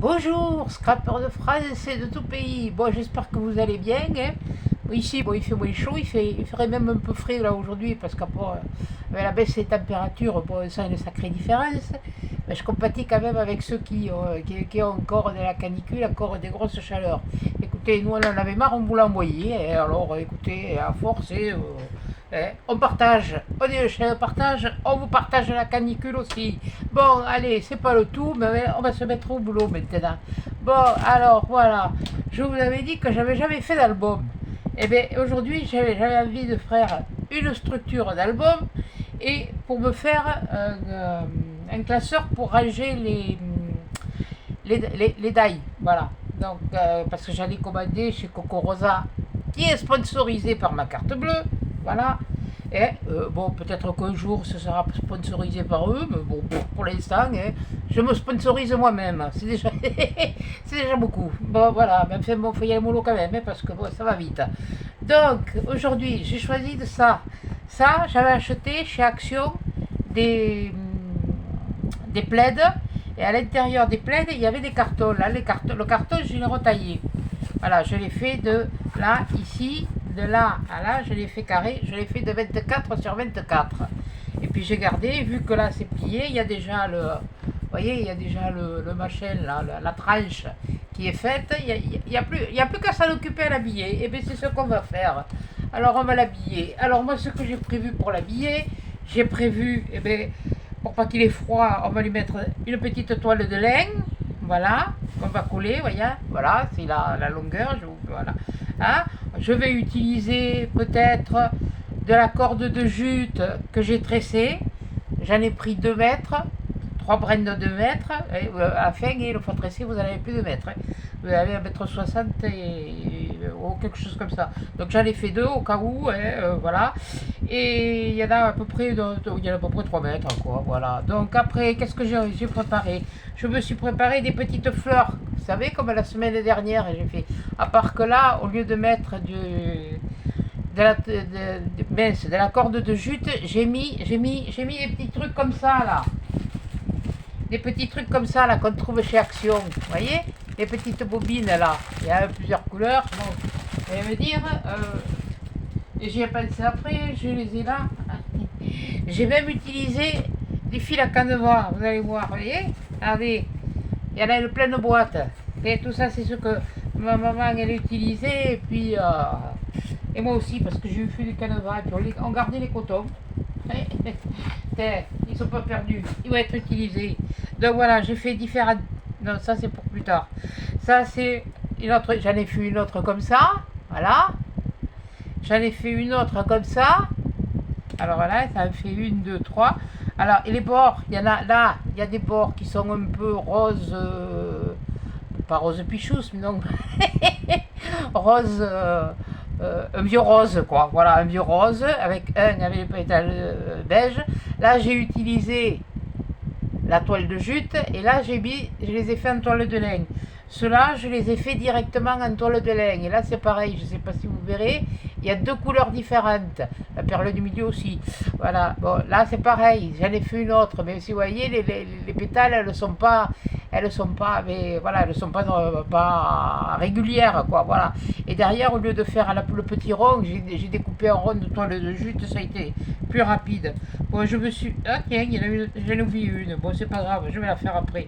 Bonjour, scrappeurs de France et de tout pays. Bon, j'espère que vous allez bien. Hein. Ici, bon, il fait moins chaud, il ferait même un peu frais là aujourd'hui parce qu'après, avec la baisse des températures, bon, ça a une sacrée différence. Mais je compatis quand même avec ceux qui ont encore de la canicule, encore des grosses chaleurs. Écoutez, nous on en avait marre, on vous l'a envoyé. Et alors, écoutez, à force, on partage, on est le chien de partage, on vous partage la canicule aussi. Bon, allez, c'est pas le tout, mais on va se mettre au boulot maintenant. Bon, alors voilà, je vous avais dit que j'avais jamais fait d'album. Et bien aujourd'hui, j'avais envie de faire une structure d'album et pour me faire un classeur pour ranger les dailles. Voilà. Donc, parce que j'allais commander chez Coco Rosa, qui est sponsorisé par ma carte bleue. Voilà. Et bon, peut-être qu'un jour ce sera sponsorisé par eux, mais bon, pour l'instant, je me sponsorise moi-même. C'est déjà, c'est déjà beaucoup. Bon, voilà, mais enfin, bon, faut y aller mollo quand même, parce que bon, ça va vite. Donc, aujourd'hui, j'ai choisi de ça. Ça, j'avais acheté chez Action des plaids, et à l'intérieur des plaids, il y avait des cartons. Là, le carton, je l'ai retaillé. Voilà, je l'ai fait de là, ici, de là à là, je l'ai fait carré, je l'ai fait de 24 sur 24. Et puis j'ai gardé, vu que là c'est plié, il y a déjà le, vous voyez, il y a déjà le machin, là, la tranche qui est faite, il y a plus qu'à s'en occuper à l'habiller. Et bien c'est ce qu'on va faire. Alors on va l'habiller. Alors moi ce que j'ai prévu pour l'habiller, j'ai prévu, eh bien, pour pas qu'il ait froid, on va lui mettre une petite toile de laine, voilà, on va coller, voyez, voilà, c'est la longueur, voilà. Hein, je vais utiliser peut-être de la corde de jute que j'ai tressée. J'en ai pris 2 mètres, 3 brins de 2 mètres. Afin, il faut tresser, vous en avez plus de mètres. Vous avez 1,60 m ou quelque chose comme ça. Donc j'en ai fait 2 au cas où, voilà. Et il y en a à peu près, 3 mètres, quoi, voilà. Donc après, qu'est-ce que j'ai préparé? Je me suis préparé des petites fleurs. Vous savez, comme la semaine dernière, j'ai fait. À part que là, au lieu de mettre de la corde de jute, j'ai mis des petits trucs comme ça, là. Des petits trucs comme ça, là, qu'on trouve chez Action. Vous voyez? Les petites bobines, là. Il y a plusieurs couleurs. Bon, vous allez me dire, et j'y ai pensé après, je les ai là. J'ai même utilisé des fils à canevas, vous allez voir, vous voyez? Regardez, il y en a une pleine boîte. Et tout ça, c'est ce que ma maman, elle utilisait. Et puis, et moi aussi, parce que j'ai eu fait du canevas. Et puis, on gardait les cotons. Ils sont pas perdus, ils vont être utilisés. Donc voilà, j'ai fait différentes. Non, ça c'est pour plus tard. Ça c'est une autre. J'en ai fait une autre comme ça. Voilà. J'en ai fait une autre comme ça. Alors voilà, ça me fait 1, 2, 3. Alors, et les bords, il y en a là, il y a des bords qui sont un peu rose, pas rose pichous, mais non, rose, un vieux rose, quoi. Voilà, un vieux rose avec les pétales beige. Là, j'ai utilisé la toile de jute et là, je les ai fait en toile de laine. Ceux-là, je les ai fait directement en toile de laine. Et là, c'est pareil, je ne sais pas si vous verrez, il y a 2 couleurs différentes. La perle du milieu aussi. Voilà, bon, là, c'est pareil, j'en ai fait une autre. Mais si vous voyez, les pétales, elles ne sont pas, mais voilà, elles ne sont pas régulières, quoi, voilà. Et derrière, au lieu de faire le petit rond, j'ai découpé en rond de toile de jute, ça a été plus rapide. Bon, je me suis, ah tiens, j'en ai oublié une. Bon, c'est pas grave, je vais la faire après.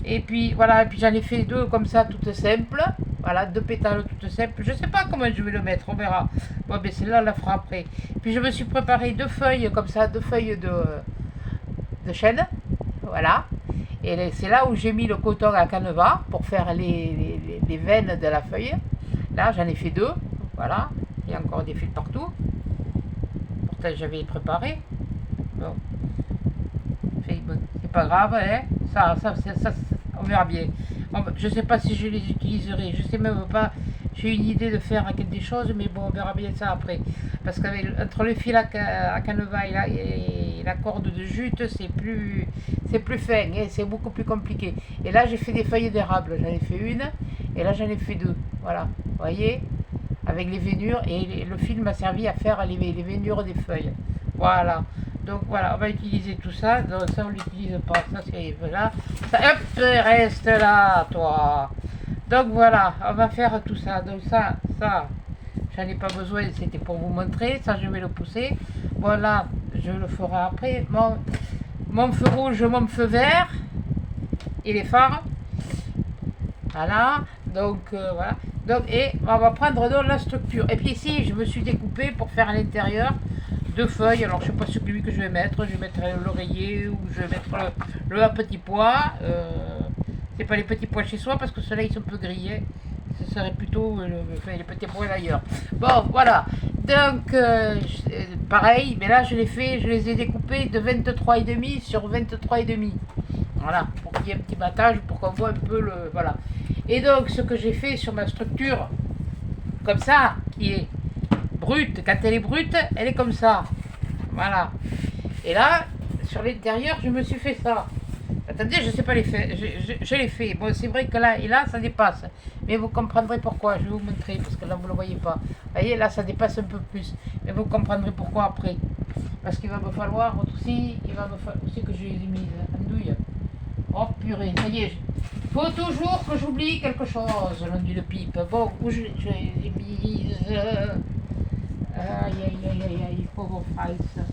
Et puis voilà, et puis j'en ai fait 2 comme ça, toutes simples. Voilà, 2 pétales toutes simples. Je sais pas comment je vais le mettre, on verra. Bon, ben celle-là, on la fera après. Puis je me suis préparé 2 feuilles comme ça, 2 feuilles de chêne. Voilà. Et c'est là où j'ai mis le coton à canevas pour faire les veines de la feuille. Là, j'en ai fait 2. Voilà. Il y a encore des fils partout. Pourtant, j'avais préparé. Bon. C'est pas grave, hein. Ça, on verra bien. Je sais pas si je les utiliserai. Je sais même pas. J'ai une idée de faire des choses, mais bon, on verra bien ça après. Parce qu'entre le fil à canevas et la corde de jute, c'est plus fin, hein, c'est beaucoup plus compliqué. Et là, j'ai fait des feuilles d'érable. J'en ai fait une, et là, j'en ai fait 2. Voilà, vous voyez, avec les veinures, et le fil m'a servi à faire les veinures des feuilles. Voilà. Donc voilà, on va utiliser tout ça. Donc ça, on l'utilise pas. Ça, c'est là. Ça, hop, reste là, toi. Donc voilà, on va faire tout ça. Donc ça, j'en ai pas besoin. C'était pour vous montrer. Ça, je vais le pousser. Voilà, je le ferai après. Mon feu rouge, mon feu vert. Et les phares. Voilà. Donc voilà. Donc, et on va prendre donc la structure. Et puis ici, je me suis découpé pour faire à l'intérieur deux feuilles. Alors, je sais pas celui que je vais mettre. Je vais mettre l'oreiller ou je vais mettre le petit pois. C'est pas les petits pois chez soi parce que ceux-là, ils sont un peu grillés. Ce serait plutôt les petits pois d'ailleurs. Bon, voilà. Donc, pareil. Mais là, je les ai découpés de 23,5 sur 23,5. Voilà, pour qu'il y ait un petit battage, pour qu'on voit un peu le... Voilà. Et donc, ce que j'ai fait sur ma structure, comme ça, qui est brute, quand elle est brute, elle est comme ça. Voilà. Et là, sur l'intérieur, je me suis fait ça. Attendez, je ne sais pas les faire. Je l'ai fait. Bon, c'est vrai que là et là, ça dépasse. Mais vous comprendrez pourquoi. Je vais vous montrer, parce que là, vous ne le voyez pas. Vous voyez, là, ça dépasse un peu plus. Mais vous comprendrez pourquoi après. Parce qu'il va me falloir aussi, aussi que je les ai mises en douille. Oh purée, ça y est. Faut toujours que j'oublie quelque chose, l'on dit le pipe. Bon, où je les ai mises. Aïe, aïe, aïe, aïe, aïe, pauvre France.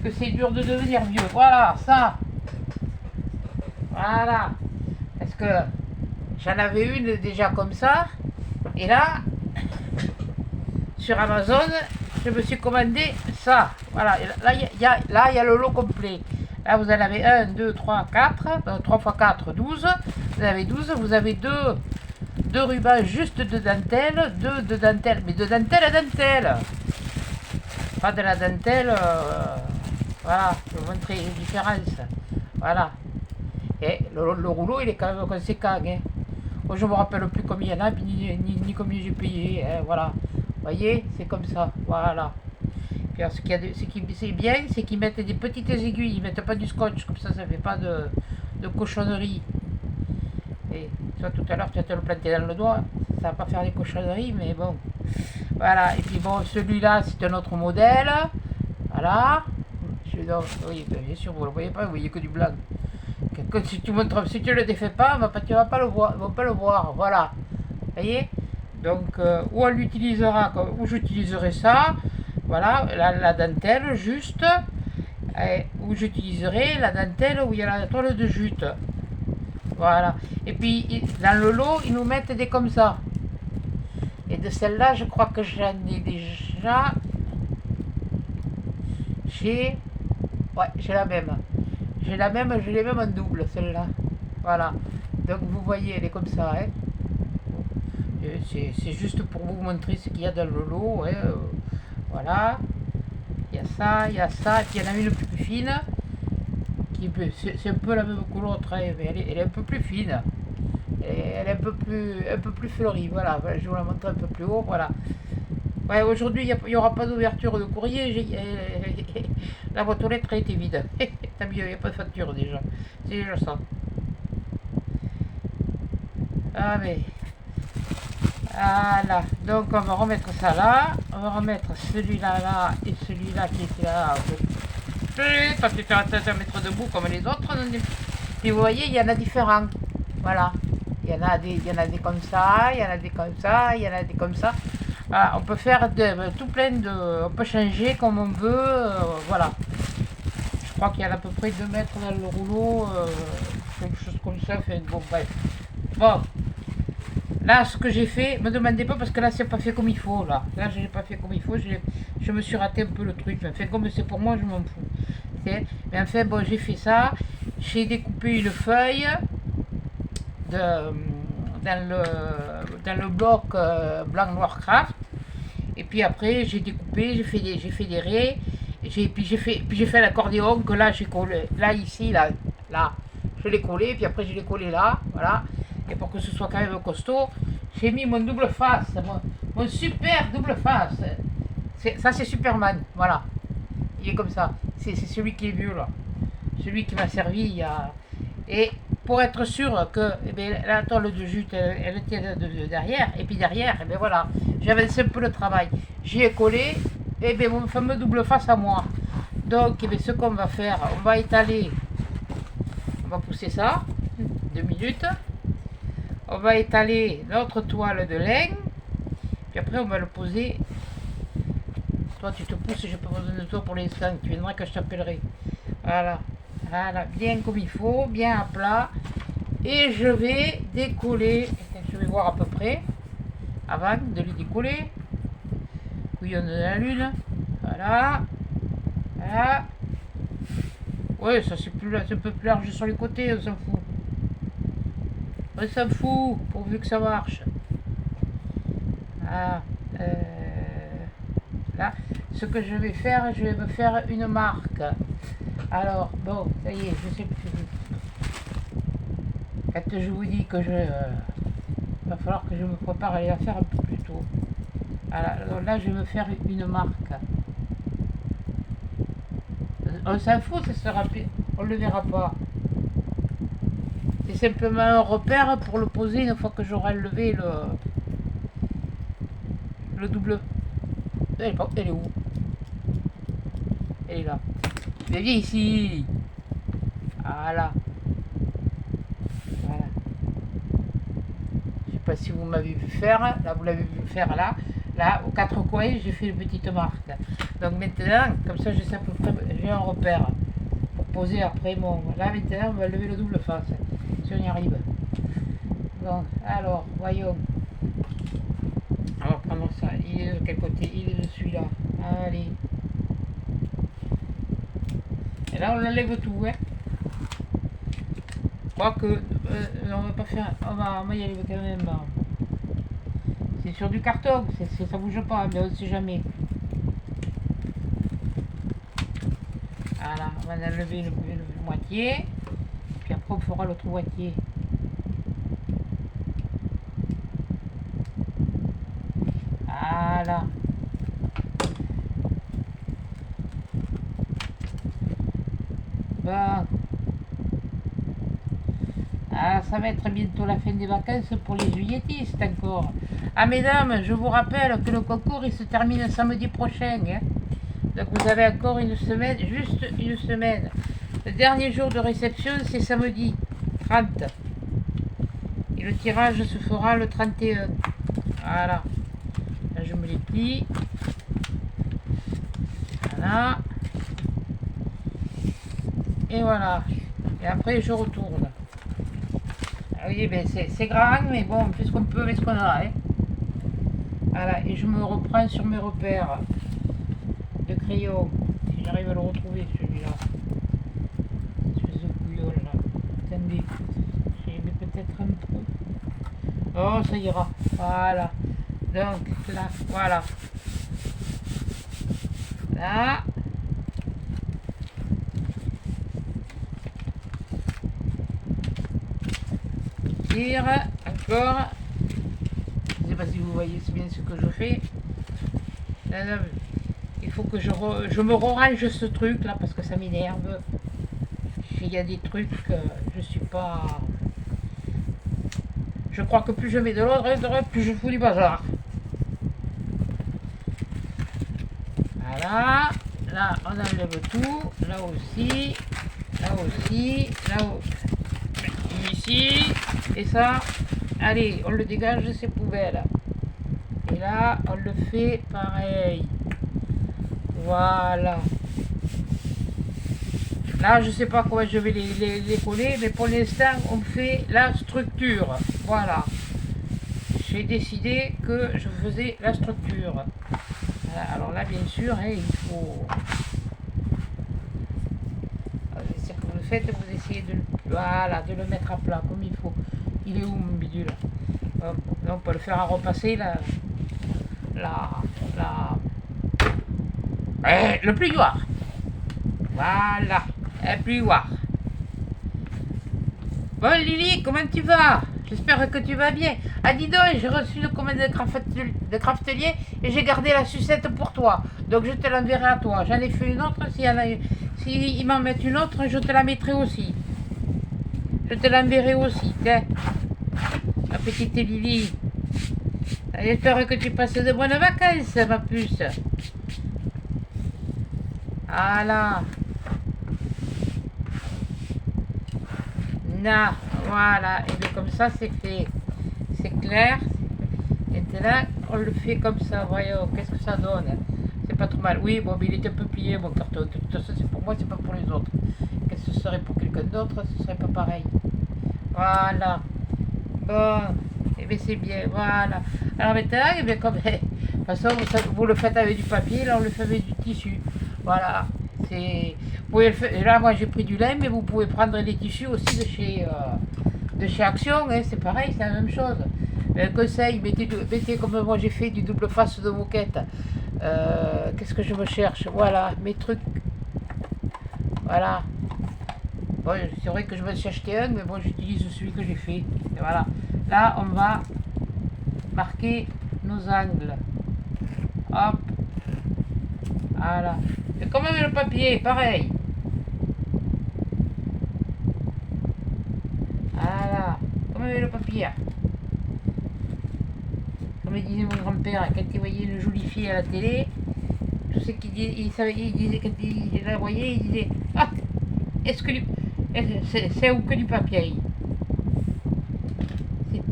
Que c'est dur de devenir vieux. Voilà, ça. Voilà. Parce que j'en avais une déjà comme ça. Et là, sur Amazon, je me suis commandé ça. Voilà. Et là, il y a le lot complet. Là, vous en avez 1, 2, 3, 4. 3 x 4, 12. Vous avez 12. Vous avez deux rubans juste de dentelle. Deux de dentelle. Mais de dentelle à dentelle. Pas de la dentelle. Voilà. Je vais vous montrer les différences. Voilà. Et le rouleau, il est quand même conséquent. Hein. Moi, je ne me rappelle plus combien il y en a, ni combien j'ai payé. Hein, voilà. Vous voyez, c'est comme ça. Voilà. Alors, ce qui est bien, c'est qu'ils mettent des petites aiguilles, ils mettent pas du scotch, comme ça fait pas de cochonnerie. Et toi, tout à l'heure, tu vas te le planter dans le doigt, ça va pas faire des cochonneries, mais bon. Voilà, et puis bon, celui-là, c'est un autre modèle. Voilà. Oui, bien sûr, vous ne le voyez pas, vous voyez que du blanc. Si tu le défais pas, tu vas pas le voir, voilà. Vous voyez. Donc, où on l'utilisera, où j'utiliserai ça. Voilà, la dentelle juste, où j'utiliserai la dentelle où il y a la toile de jute. Voilà. Et puis, dans le lot, ils nous mettent des comme ça. Et de celle-là, je crois que j'en ai déjà... Ouais, j'ai la même. Je l'ai même en double, celle-là. Voilà. Donc, vous voyez, elle est comme ça, hein. C'est juste pour vous montrer ce qu'il y a dans le lot, hein. Voilà, il y a ça, et puis il y en a une plus fine, c'est un peu la même que l'autre, hein, mais elle est un peu plus fine, elle est un peu plus fleurie, voilà, je vous la montre un peu plus haut, voilà. Ouais, aujourd'hui, il n'y aura pas d'ouverture de courrier, la boîte aux lettres a été vide, tant mieux, il n'y a pas de facture déjà, c'est déjà ça. Ah mais... Voilà, donc on va remettre ça là, on va remettre celui-là là et celui-là qui était là. Pas plus faire attention à mettre debout comme les autres. Et vous voyez, il y en a différents. Voilà, il y en a des comme ça, il y en a des comme ça, il y en a des comme ça. Voilà, on peut faire tout plein de... On peut changer comme on veut, voilà. Je crois qu'il y en a à peu près 2 mètres dans le rouleau, quelque chose comme ça, fait bon, bref. Bon. Là, ce que j'ai fait, me demandez pas parce que là, c'est pas fait comme il faut. Là, je l'ai pas fait comme il faut. Je me suis raté un peu le truc. Enfin, comme c'est pour moi, je m'en fous. Mais enfin, bon, j'ai fait ça. J'ai découpé une feuille dans le bloc blanc noir craft. Et puis après, j'ai découpé, j'ai fait des raies. Puis j'ai fait l'accordéon que là, j'ai collé. Là, ici, là. Je l'ai collé. Puis après, je l'ai collé là. Voilà. Et pour que ce soit quand même costaud, j'ai mis mon double face, mon super double face. Ça, c'est Superman, voilà. Il est comme ça. C'est celui qui est vieux, là. Celui qui m'a servi. Et pour être sûr que la toile de jute, elle tient de derrière, et puis derrière, et bien voilà, j'avais un peu le travail. J'y ai collé, eh bien, mon fameux double face à moi. Donc, eh bien, ce qu'on va faire, on va étaler, on va pousser ça, 2 minutes. On va étaler notre toile de lin, puis après on va le poser. Toi tu te pousses, j'ai pas besoin de toi pour l'instant, tu viendras quand je t'appellerai. Voilà, voilà, bien comme il faut, bien à plat. Et je vais décoller, je vais voir à peu près, avant de le décoller. Couillon de la lune, voilà, voilà. Ouais, ça c'est plus là, c'est un peu plus large sur les côtés, on s'en fout. On s'en fout, pourvu que ça marche. Ah, là, ce que je vais faire, je vais me faire une marque. Alors, bon, ça y est, je sais plus. Quand je vous dis que va falloir que je me prépare à aller la faire un peu plus tôt. Alors là, je vais me faire une marque. On s'en fout, ça sera, on le verra pas. C'est simplement un repère pour le poser une fois que j'aurai levé le double. Elle est où? Elle est là. Mais viens ici. Voilà. Voilà. Je sais pas si vous m'avez vu faire. Là, vous l'avez vu faire là. Là, aux 4 coins, j'ai fait une petite marque. Donc maintenant, comme ça, je sais à peu près, j'ai un repère pour poser après mon. Là, maintenant, on va lever le double face. Si on y arrive. Donc, alors, voyons. On va prendre ça. Il est de quel côté? Il est de celui-là. Allez. Et là, on enlève tout, hein. Quoique, on va pas faire. On va y aller quand même. C'est sur du carton, ça bouge pas, mais on ne sait jamais. Voilà, on va enlever le moitié. Puis après, on fera l'autre moitié. Voilà. Bon. Ah, ça va être bientôt la fin des vacances pour les juilletistes encore. Ah mesdames, je vous rappelle que le concours il se termine samedi prochain. Hein. Donc vous avez encore une semaine, juste une semaine. Le dernier jour de réception c'est samedi 30. Et le tirage se fera le 31. Voilà. Là je me les plie. Voilà. Et voilà. Et après je retourne. Oui, ben c'est grand, mais bon, on fait ce qu'on peut avec ce qu'on a. Hein. Voilà, et je me reprends sur mes repères de crayon. Si j'arrive à le retrouver, celui-là. Espèce de couillon, là. Attendez, j'ai peut-être un peu. Oh, ça ira. Voilà. Donc, là, voilà. Là. Encore. Je ne sais pas si vous voyez bien ce que je fais. Là, il faut que je me range ce truc là parce que ça m'énerve. Il y a des trucs que je suis pas. Je crois que plus je mets de l'ordre, plus je fous du bazar. Voilà. Là, on enlève tout. Là aussi. Là aussi. Là aussi. Ici. Et ça, allez, on le dégage de ces poubelles. Et là, on le fait pareil. Voilà. Là, je sais pas comment je vais les coller, mais pour l'instant, on fait la structure. Voilà. J'ai décidé que je faisais la structure. Voilà. Alors là, bien sûr, hein, il faut... C'est que vous le faites, vous essayez de, voilà, de le mettre à plat comme il faut. Il est où mon bidule? Là, on peut le faire à repasser le plioir. Voilà, un plioir. Bon Lily, comment tu vas? J'espère que tu vas bien. Ah dis donc, j'ai reçu le commande de Craftelier et j'ai gardé la sucette pour toi. Donc je te l'enverrai à toi. J'en ai fait une autre. Si m'en mettent une autre, je te la mettrai aussi. Je te l'enverrai aussi. Tiens. Ma petite Lily. J'espère que tu passes de bonnes vacances, ma puce. Voilà. Là, voilà. Et bien comme ça, c'est fait. C'est clair. Et là, on le fait comme ça. Voyons, qu'est-ce que ça donne? C'est pas trop mal. Oui, bon, mais il était un peu plié, mon carton. De toute façon, c'est pour moi, c'est pas pour les autres. Qu'est-ce que ce serait pour quelqu'un d'autre? Ce serait pas pareil. Voilà. Bon. Et bien, c'est bien. Voilà. Alors maintenant, eh bien, comme... De toute façon, vous le faites avec du papier, là, on le fait avec du tissu. Voilà. C'est... Vous pouvez le faire... Là, moi, j'ai pris du lin, mais vous pouvez prendre des tissus aussi de chez Action. Hein. C'est pareil, c'est la même chose. Un conseil, mettez comme moi j'ai fait du double face de moquette. Qu'est-ce que je me cherche? Voilà, mes trucs. Voilà. Bon, c'est vrai que je me suis acheté un, mais bon, j'utilise celui que j'ai fait. Et voilà. Là, on va marquer nos angles. Hop. Voilà. Et comme avec le papier, pareil. Voilà. Comme avec le papier. Comme disait mon grand-père, quand il voyait une jolie fille à la télé, tout ce qu'il disait, il disait, quand il la voyait, il disait, ah, est-ce que c'est ou que du papier?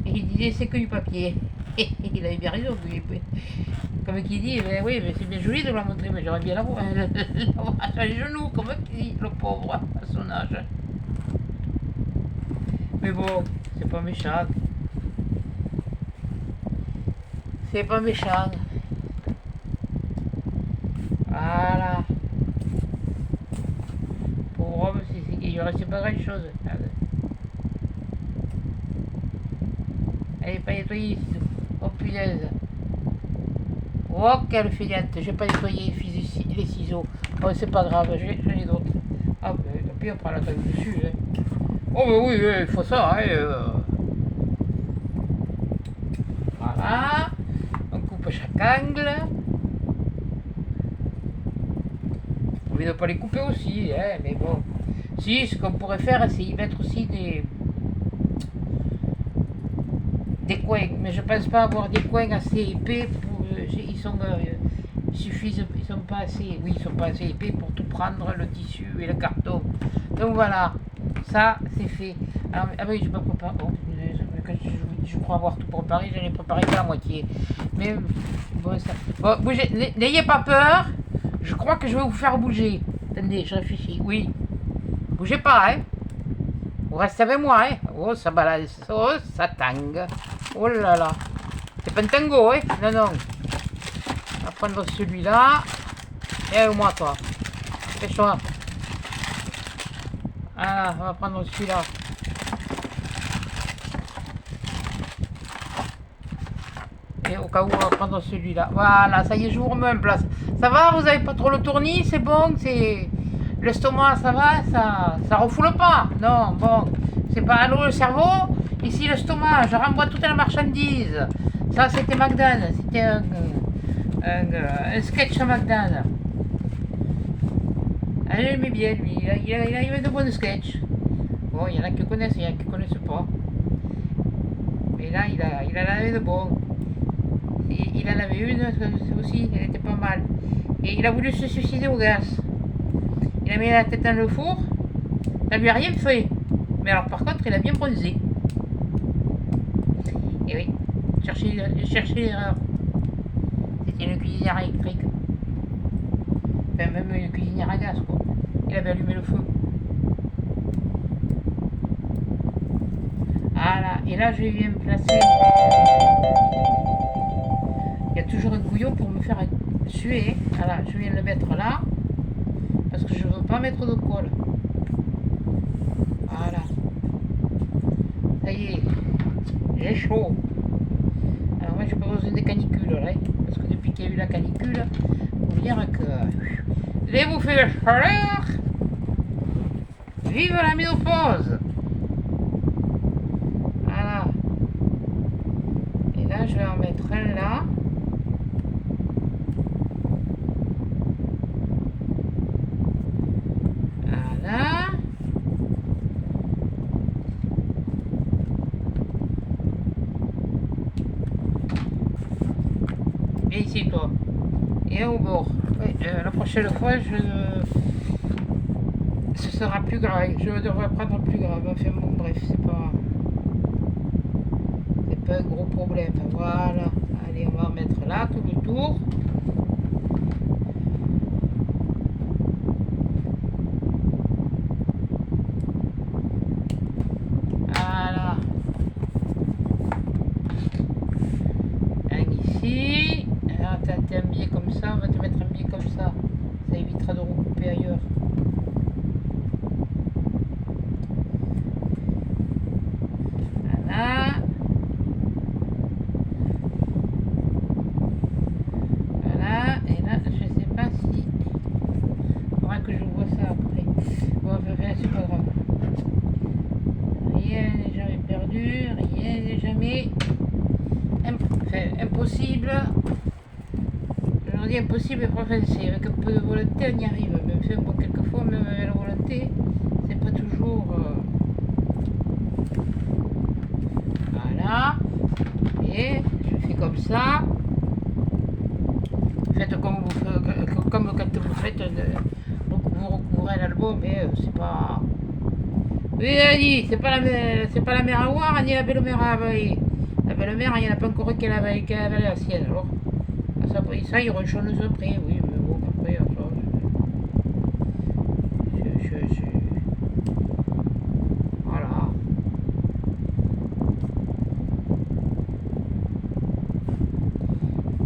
Il disait, c'est que du papier. Et il avait bien raison. Comme qui dit, ben oui, mais c'est bien joli de la montrer, mais j'aurais bien la voir sur les genoux, comme qui dit, le pauvre, à son âge. Mais bon, c'est pas méchant. C'est pas méchant. Voilà. Pour homme, il ne restait pas grand chose. Allez, pas nettoyer ici. Oh punaise. Oh, quelle fillette. J'ai pas nettoyé les ciseaux. Bon, c'est pas grave, j'en ai d'autres. Ah, et puis on prend la table dessus. Hein. Oh, mais oui, il faut ça. Hein, Voilà. On coupe chaque angle. Vous pouvez ne pas les couper aussi, hein, mais bon. Si, ce qu'on pourrait faire, c'est y mettre aussi des coins. Mais je pense pas avoir des coins assez épais. Ils sont suffisent, ils sont pas assez. Oui, ils sont pas assez épais pour tout prendre, le tissu et le carton. Donc voilà, ça c'est fait. Alors, ah oui, je me prépare. Oh, je crois avoir tout préparé, j'en ai préparé que la moitié. Mais bon, ça. Bon, bougez, n'ayez pas peur. Je crois que je vais vous faire bouger. Attendez, je réfléchis. Oui. Bougez pas, hein. Vous restez avec moi, hein. Oh, ça balance. Oh, ça tangue. Oh là là. C'est pas un tango, hein. Non, non. On va prendre celui-là. Et avec moi, toi. Fais-toi. Voilà, on va prendre celui-là. Et au cas où, on va prendre celui-là. Voilà, ça y est, je vous remets en place. Ça va, vous avez pas trop le tournis, c'est bon, c'est... L'estomac, ça va, ça refoule pas. Non, bon, c'est pas à l'eau le cerveau. Ici, l'estomac, je renvoie toute la marchandise. Ça, c'était McDonald's. C'était un sketch à McDonald's. Elle aimait bien, lui. Il avait de bons sketchs. Bon, il y en a qui connaissent, il y en a qui connaissent pas. Mais là, il en avait de bons. Et il en avait une aussi, elle était pas mal. Et il a voulu se suicider au gaz. Il a mis la tête dans le four. Ça lui a rien fait. Mais alors, par contre, il a bien bronzé. Et oui, cherchez l'erreur. C'était une cuisinière électrique. Enfin, même une cuisinière à gaz, quoi. Il avait allumé le feu. Voilà. Et là, je viens me placer. Il y a toujours un couillon pour me faire suer. Voilà, je viens le mettre là. Parce que je ne veux pas mettre de colle. Voilà. Ça y est. J'ai chaud. Alors moi, j'ai pas besoin de canicule, là. Parce que depuis qu'il y a eu la canicule, il faut dire que les bouffées de chaleur. Vive la ménopause. Voilà. Et là, je vais en mettre un là. Voilà. Et ici, toi. Et au bord. Oui. La prochaine fois, ce sera plus grave. Je devrais prendre plus grave. Enfin bon, bref, c'est pas un gros problème. Voilà. Allez, on va en mettre là tout le tour. Voilà. Un ici. Alors, t'as un billet comme ça. On va te mettre un billet comme ça. Ça évitera de recouper ailleurs. Voilà. Voilà. Et là, je sais pas si... Il faudra que je vois ça après. Bon, enfin, c'est pas grave. Rien n'est jamais perdu. Rien n'est jamais... impossible. Je leur dis impossible et provincial. Avec un peu de volonté, on y arrive. Mais enfin, bon, quelquefois, même avec la volonté, c'est pas toujours... Voilà. Et je fais comme ça. Faites comme quand vous faites, vous recouvrez l'album, mais c'est pas... Oui, elle dit, c'est pas la mer à voir, ni la belle-mère à avaler. La belle-mère, il n'y en a pas encore qu'elle a avalé la sienne, alors. Ça, il y aura une chose après, oui, mais bon, après, ça... Voilà.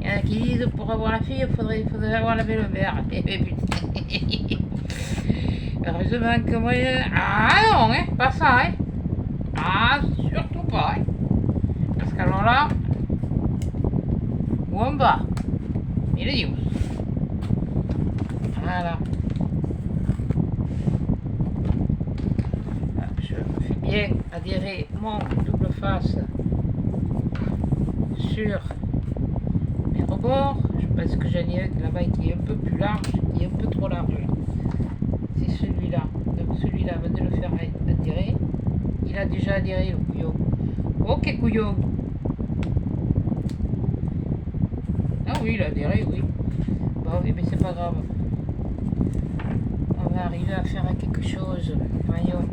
Il y en a qui disent, pour avoir la fille, il faudrait avoir la belle-mère. Heureusement que moi... Ah non, hein, pas ça, hein. Ah, surtout pas, hein. Parce qu'alors là... Où on va? Il est dit où? Voilà. Je fais bien adhérer mon double face sur mes rebords. Je pense que j'en ai un là-bas qui est un peu plus large, qui est un peu trop large. C'est celui-là. Donc celui-là, avant de le faire adhérer, il a déjà adhéré le couillon. Ok couillon. Ah oui, il a adhéré, oui. Bon oui, mais c'est pas grave. On va arriver à faire quelque chose. Voyons,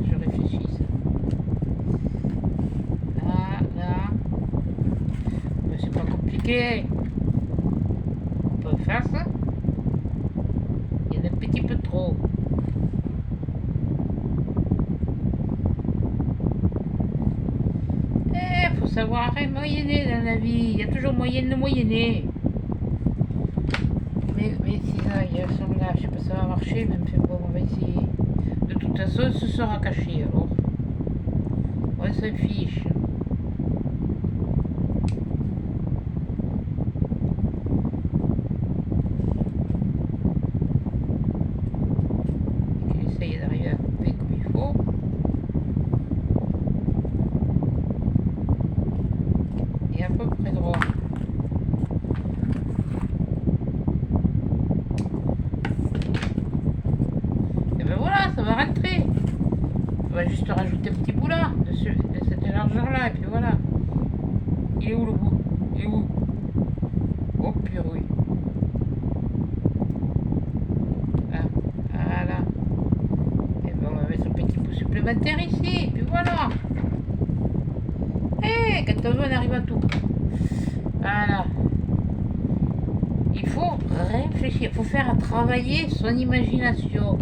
je réfléchisse. Là. Mais c'est pas compliqué. On peut faire ça. Il y en a un petit peu trop. Faut savoir moyenner dans la vie. Il y a toujours moyen de moyenner. Mais si ça, il y a celui-là, je sais pas si ça va marcher, même fait bon, on va essayer. De toute façon, ce sera caché alors. On s'en fiche. J'essaye d'arriver à couper comme il faut. Et à peu près droit. Et ben voilà, ça va rentrer. On va juste rajouter un petit bout là, de cette largeur là, et puis voilà. Il est où le bout? Il est où? Oh purée, oui. Ah, voilà. Et ben on va mettre un petit bout supplémentaire ici, et puis voilà. Eh, quand on veut, on arrive à tout. Voilà. Il faut réfléchir, il faut faire travailler son imagination.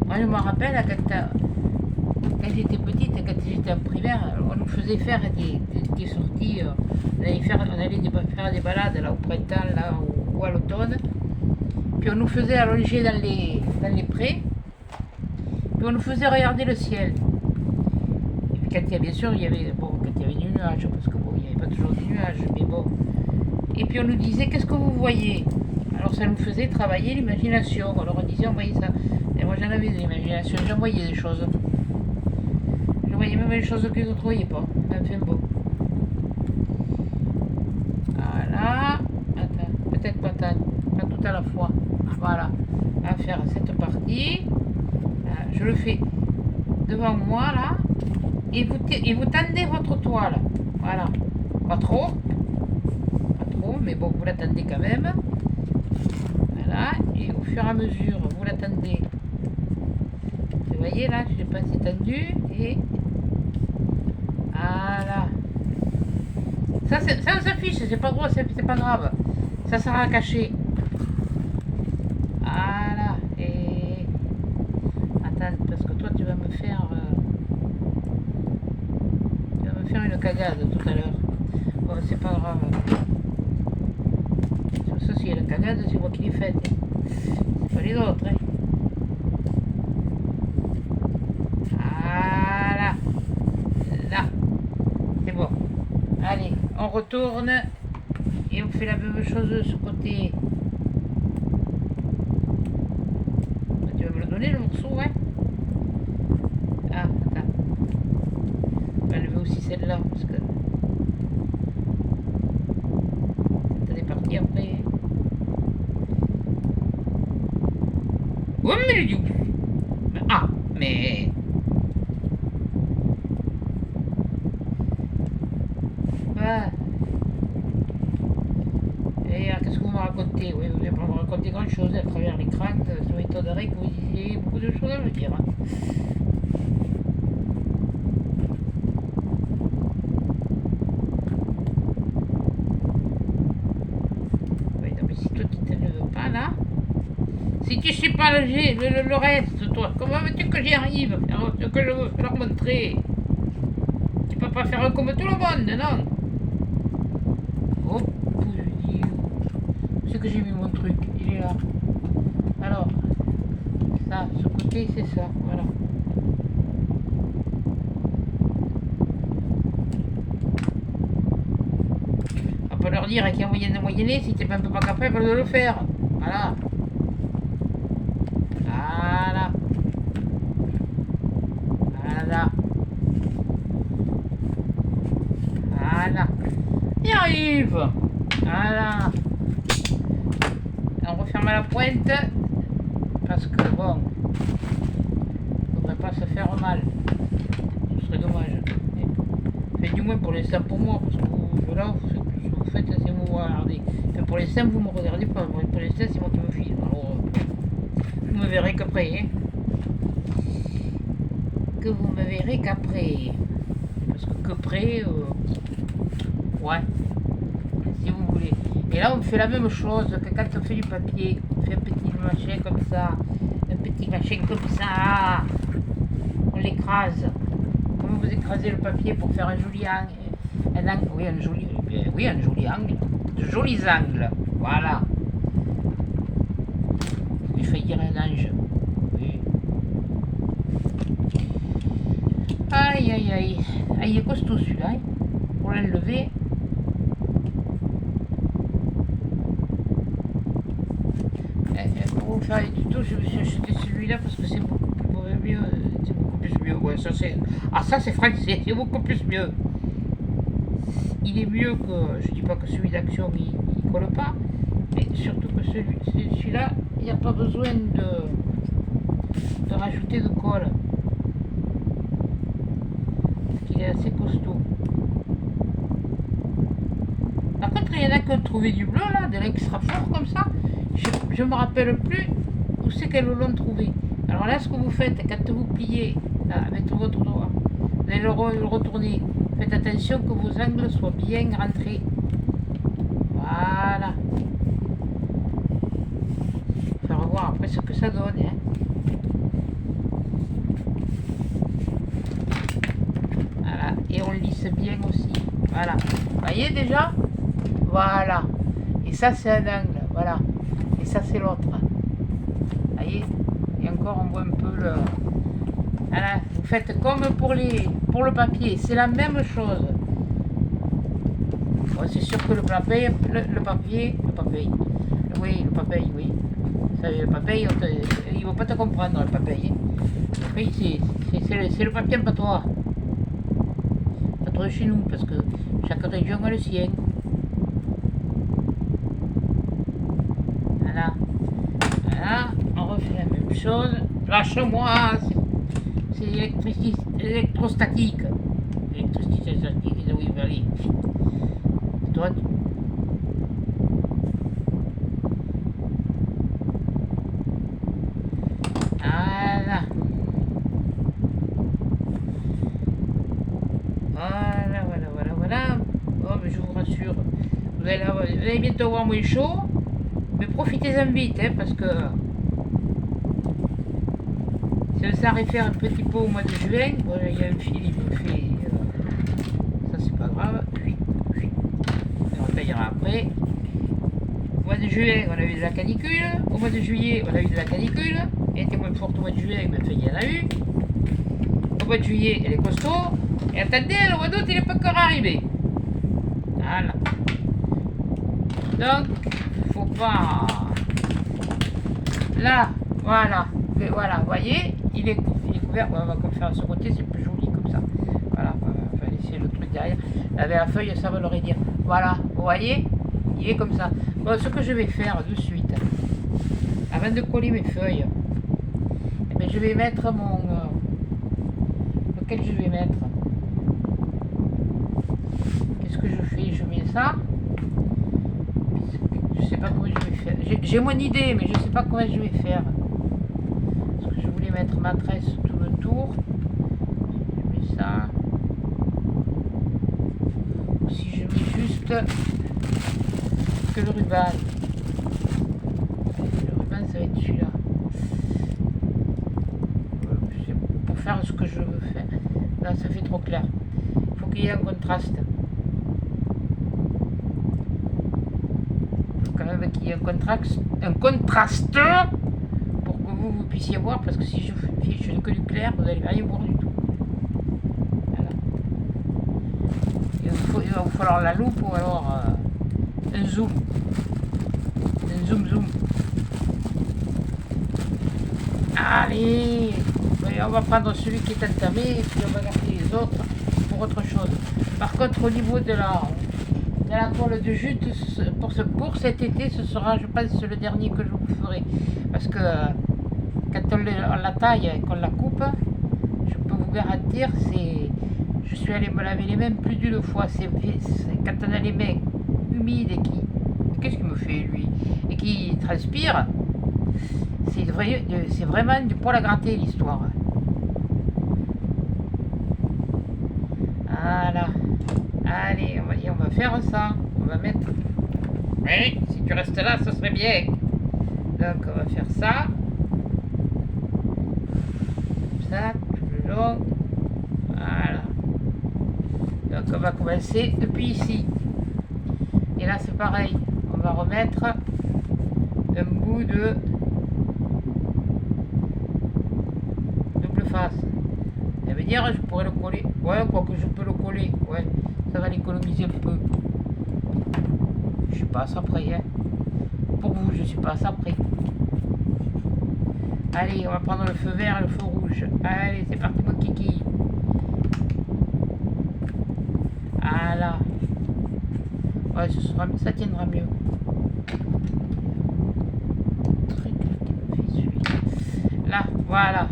Moi, je me rappelle, quand j'étais petite, quand j'étais en primaire, on nous faisait faire des sorties. On allait faire des balades là, au printemps là, ou à l'automne. Puis on nous faisait allonger dans les prés. Puis on nous faisait regarder le ciel. Et puis quand il y a, bien sûr, il y avait du nuage, parce que bon, il n'y avait pas toujours du nuage, mais bon. Et puis on nous disait, qu'est-ce que vous voyez? Alors ça nous faisait travailler l'imagination. Alors on disait, on voyait ça. Et moi j'en avais de l'imagination, j'en voyais des choses. Je voyais même des choses que les autres ne voyaient pas. Enfin bon. Voilà. Attends, peut-être pas tout à la fois. Voilà. On va faire cette partie. Je le fais devant moi là. Et vous tendez votre toile. Voilà. Pas trop. Pas trop. bon, mais bon, vous l'attendez quand même. Voilà, et au fur et à mesure, vous l'attendez. Vous voyez là, je l'ai pas assez tendu, et voilà. Ça on s'affiche, c'est pas gros, c'est pas grave. Ça sera caché. Voilà, et attends, parce que toi tu vas me faire une cagade tout à l'heure. Bon, c'est pas grave. Ça, si la cagade, c'est moi qui l'ai faite. C'est pas les autres, hein. Voilà. Là. C'est bon. Allez, on retourne. Et on fait la même chose de ce côté. Tu vas me le donner, le morceau, hein? Ah, attends. On va enlever aussi celle-là, parce que... T'as des parties après. Ouais, mais du coup. Ah, mais. Voilà. Et qu'est-ce que vous me racontez? Oui, vous n'avez pas me raconter grand chose à travers l'écran. Ça m'étonnerait que vous disiez beaucoup de choses à me dire. Oui, non, mais si toi tu ne veux pas là. Si tu ne sais pas le reste, toi, comment veux-tu que j'y arrive à faire ce que je veux leur montrer? Tu peux pas faire comme tout le monde, non? Oh, Dieu. C'est que j'ai mis mon truc, il est là. Alors, ça, ce côté, c'est ça, voilà. On peut leur dire qu'il y a moyen de moyenner si tu n'es même pas capable de le faire. Voilà. Voilà. Voilà. Voilà. Il arrive. Voilà. On referme la pointe. Parce que bon, il faudrait pas se faire mal. Ce serait dommage. Enfin, du moins pour l'instant pour moi, parce que vous, là, ce que vous faites, c'est vous regardez. Enfin, pour l'instant, vous me regardez pas. Pour l'instant, c'est moi qui me filme. Alors, vous me verrez qu'après. Hein. Que vous me verrez qu'après. Parce que près, ouais, si vous voulez. Et là, on fait la même chose que quand on fait du papier. On fait un petit machin comme ça. Un petit machin comme ça. On l'écrase. Comment vous écrasez le papier pour faire un joli angle. Oui, un joli angle. De jolis angles. Voilà. Il fait dire un ange. Oui. Aïe, aïe, aïe. Ah, il est costaud celui-là. Hein. Pour l'enlever. Pour vous faire les tutos, je me suis acheté celui-là parce que c'est beaucoup plus mieux. C'est beaucoup plus mieux. Ouais, ça c'est. Ah, ça c'est français, c'est beaucoup plus mieux. Il est mieux que. Je dis pas que celui d'action il colle pas, mais surtout que celui-là, il n'y a pas besoin de rajouter de colle. Parce qu'il est assez costaud. Par contre, il y en a qui ont trouvé du bleu là, de l'extra fort comme ça. Je me rappelle plus où c'est qu'elles l'ont trouvé. Alors là, ce que vous faites, quand vous pliez là, avec votre doigt, vous allez le retourner. Faites attention que vos angles soient bien rentrés. Voilà. On va revoir après ce que ça donne. Hein. Voilà. Et on lisse bien aussi. Voilà. Vous voyez déjà? Voilà. Et ça, c'est un angle. Voilà. Et ça, c'est l'autre. Vous voyez? Et encore, on voit un peu le... Voilà. Vous faites comme pour le papier. C'est la même chose. Bon, c'est sûr que le papier... Oui, le papier, oui. Ça, le papier, il ne va pas te comprendre, le papier. Oui, c'est le papier pas toi. Pas toi chez nous, parce que chaque région a le sien. Voilà. Voilà, on refait la même chose. Lâche-moi, c'est électrostatique. Électricité statique, oui, allez. Toi, vous allez bientôt avoir moins chaud. Mais profitez-en vite, hein, parce que si ça réfère un petit peu au mois de juin, bon, il y a un fil, il me fait... ça, c'est pas grave. Et on taillera après. Au mois de juin, on a eu de la canicule. Au mois de juillet, on a eu de la canicule. Elle était moins forte au mois de juillet, mais enfin, il y en a eu. Au mois de juillet, elle est costaud. Et attendez, le mois d'août, il n'est pas encore arrivé. Voilà. Donc, faut pas... Là, voilà. Voilà, vous voyez, il est couvert. On va faire ce côté, c'est plus joli comme ça. Voilà, on va laisser le truc derrière. Avec la feuille, ça va le dire. Voilà, vous voyez, il est comme ça. Bon, ce que je vais faire de suite, avant de coller mes feuilles, eh bien, je vais mettre mon... lequel je vais mettre? Qu'est-ce que je fais? Je mets ça. Je sais pas comment je vais faire. J'ai mon idée, mais je sais pas comment je vais faire. Parce que je voulais mettre ma tresse tout le tour. Je mets ça. Ou si je mets juste que le ruban. Le ruban, ça va être celui-là. Pour faire ce que je veux faire. Là, ça fait trop clair. Il faut qu'il y ait un contraste. Quand même qu'il y ait un contraste pour que vous puissiez voir, parce que si je fais que du clair, vous n'allez rien voir du tout. Voilà. Il va vous falloir la loupe ou alors un zoom. Un zoom. Allez, on va prendre celui qui est entamé et puis on va garder les autres pour autre chose. Par contre, au niveau de la toile de jute, pour cet été, ce sera, je pense, le dernier que je vous ferai. Parce que quand on la taille et qu'on la coupe, je peux vous garantir, je suis allé me laver les mains plus d'une fois. Quand on a les mains humides et qui... Qu'est-ce qu'il me fait, lui? Et qui transpire, c'est vraiment du poil à gratter, l'histoire. Voilà. Allez, on va faire ça. On va mettre... Oui, si tu restes là, ce serait bien. Donc, on va faire ça. Comme ça, tout le long. Voilà. Donc, on va commencer depuis ici. Et là, c'est pareil. On va remettre un bout de double face. Ça veut dire, je pourrais le coller. Ouais, quoi que je peux le coller. Ouais, ça va l'économiser un peu. Je suis pas à ça près, hein. Pour vous, je suis pas à ça près. Allez, on va prendre le feu vert et le feu rouge. Allez, c'est parti, mon kiki. Voilà. Ouais, ça tiendra mieux. Là, voilà.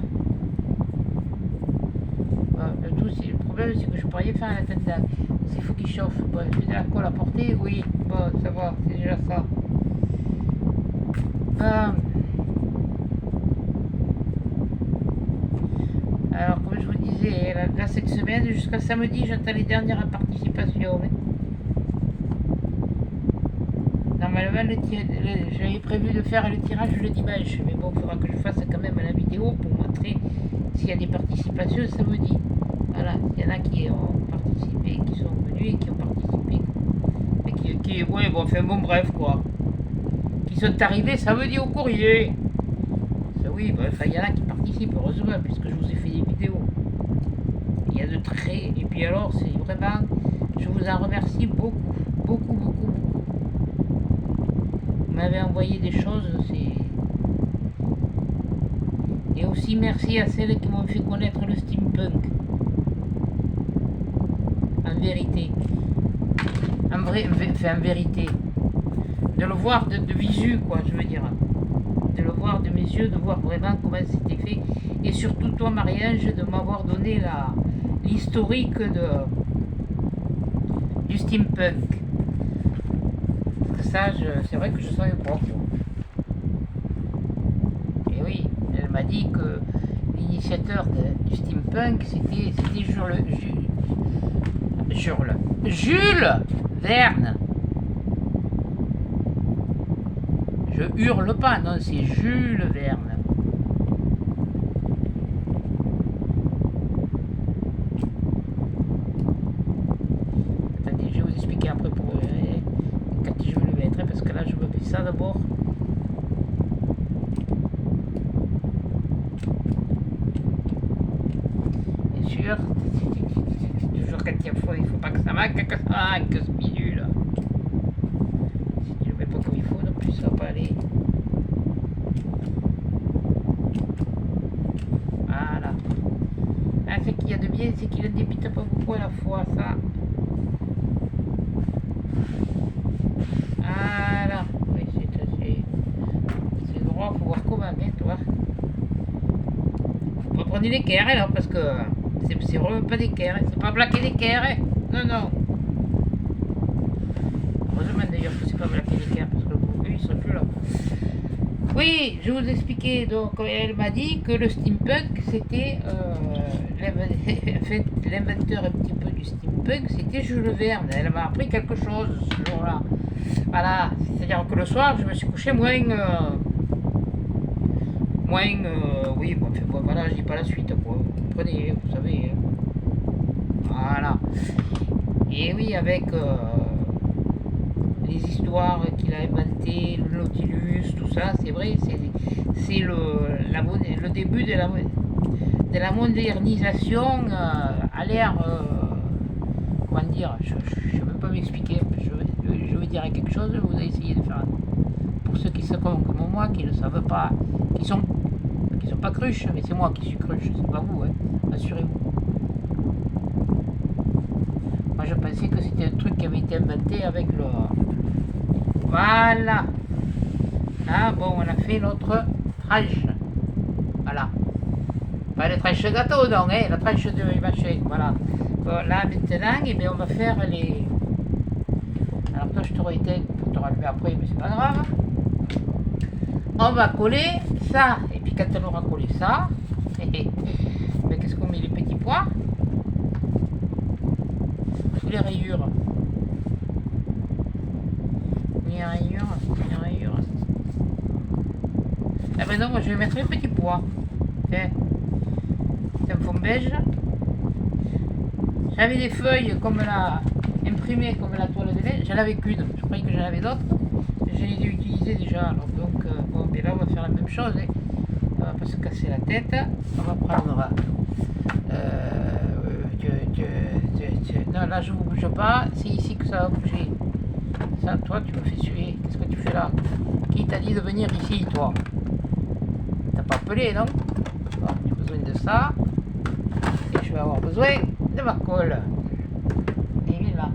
Le problème, c'est que je pourrais faire la tête d'âne. Il faut qu'il chauffe. Bon, j'ai de la colle à porter, oui. Bon, ça va, c'est déjà ça. Alors, comme je vous disais, là cette semaine, jusqu'à samedi, j'attends les dernières participations. Normalement, j'avais prévu de faire le tirage le dimanche, mais bon, il faudra que je fasse quand même la vidéo pour montrer s'il y a des participations samedi. Voilà, il y en a qui ont participé, qui sont venus et qui ont participé. Et ouais, bon, enfin bon, bref, quoi. Qui sont arrivés samedi au courrier. Ça, oui, bref, il y en a qui participent, heureusement, puisque je vous ai fait des vidéos. Il y a de très... Et puis alors, c'est vraiment... Je vous en remercie beaucoup, beaucoup, beaucoup, beaucoup. Vous m'avez envoyé des choses, c'est... Et aussi merci à celles qui m'ont fait connaître le steampunk. En vérité. En vérité. De le voir de visu, quoi, je veux dire. De le voir de mes yeux, de voir vraiment comment c'était fait. Et surtout toi, Marie-Ange, de m'avoir donné l'historique du steampunk. Parce que ça, c'est vrai que je savais pas. Et oui, elle m'a dit que l'initiateur du steampunk, c'était Jules Verne. Je hurle pas, non, c'est Jules Verne. Attendez, je vais vous expliquer après pour quand je vais le mettre, parce que là je me fais ça d'abord. Bien sûr, toujours quand il faut pas que ça manque, que ça manque, ce bidule. Si tu le mets pas comme il faut, non plus ça va pas aller. Voilà. Ah, ce qu'il y a de bien, c'est qu'il ne débite pas beaucoup à la fois, ça. Voilà. Oui, c'est droit, faut voir comment, hein, toi. Faut pas prendre l'équerre, alors, parce que c'est vraiment pas d'équerre, c'est pas plaqué d'équerre, hein. Non, non. Heureusement d'ailleurs que c'est pas plaqué d'équerre, parce que lui, il serait plus là. Oui, je vous expliquais, donc elle m'a dit que le steampunk c'était l'inventeur un petit peu du steampunk, c'était Jules Verne. Elle m'a appris quelque chose ce jour-là. Voilà, c'est-à-dire que le soir je me suis couché moins oui, bon, enfin, bon, voilà, je dis pas la suite, quoi. Vous comprenez, vous savez. Voilà. Et oui, avec les histoires qu'il a inventées, le Nautilus, tout ça, c'est vrai, c'est le début de la modernisation à l'ère, comment dire, je ne sais même pas m'expliquer, je vais dire quelque chose, vous allez essayer de faire, pour ceux qui sont comme moi, qui ne savent pas, qui sont pas cruches, mais c'est moi qui suis cruche, c'est pas vous, hein, assurez-vous. Moi je pensais que c'était un truc qui avait été inventé avec le... Voilà. Là, bon, on a fait notre tranche. Voilà. Pas la tranche de gâteau, non, hein, la tranche de machin. Voilà. Bon, là, maintenant, eh bien, on va faire les... Alors, toi, je t'aurais éteint pour te rallumer après, mais c'est pas grave. On va coller ça. Et puis, quand on aura collé ça, mais qu'est-ce qu'on met les petits pois sous les rayures. Les rayures. Ah ben non, moi je vais mettre les petits pois. Tiens. C'est un fond beige. J'avais des feuilles comme la imprimées comme la toile de lait. J'en avais qu'une. Je croyais que j'en avais d'autres. Je les ai utilisées déjà. Alors donc, bon, mais là on va faire la même chose. Hein. On va pas se casser la tête. On va prendre. Non, là je ne bouge pas. C'est ici que ça va bouger. Ça, toi, tu me fais suer. Qu'est-ce que tu fais là? Qui t'a dit de venir ici, toi? T'as pas appelé, non? Bon, j'ai besoin de ça. Et je vais avoir besoin de ma colle. Et il est là.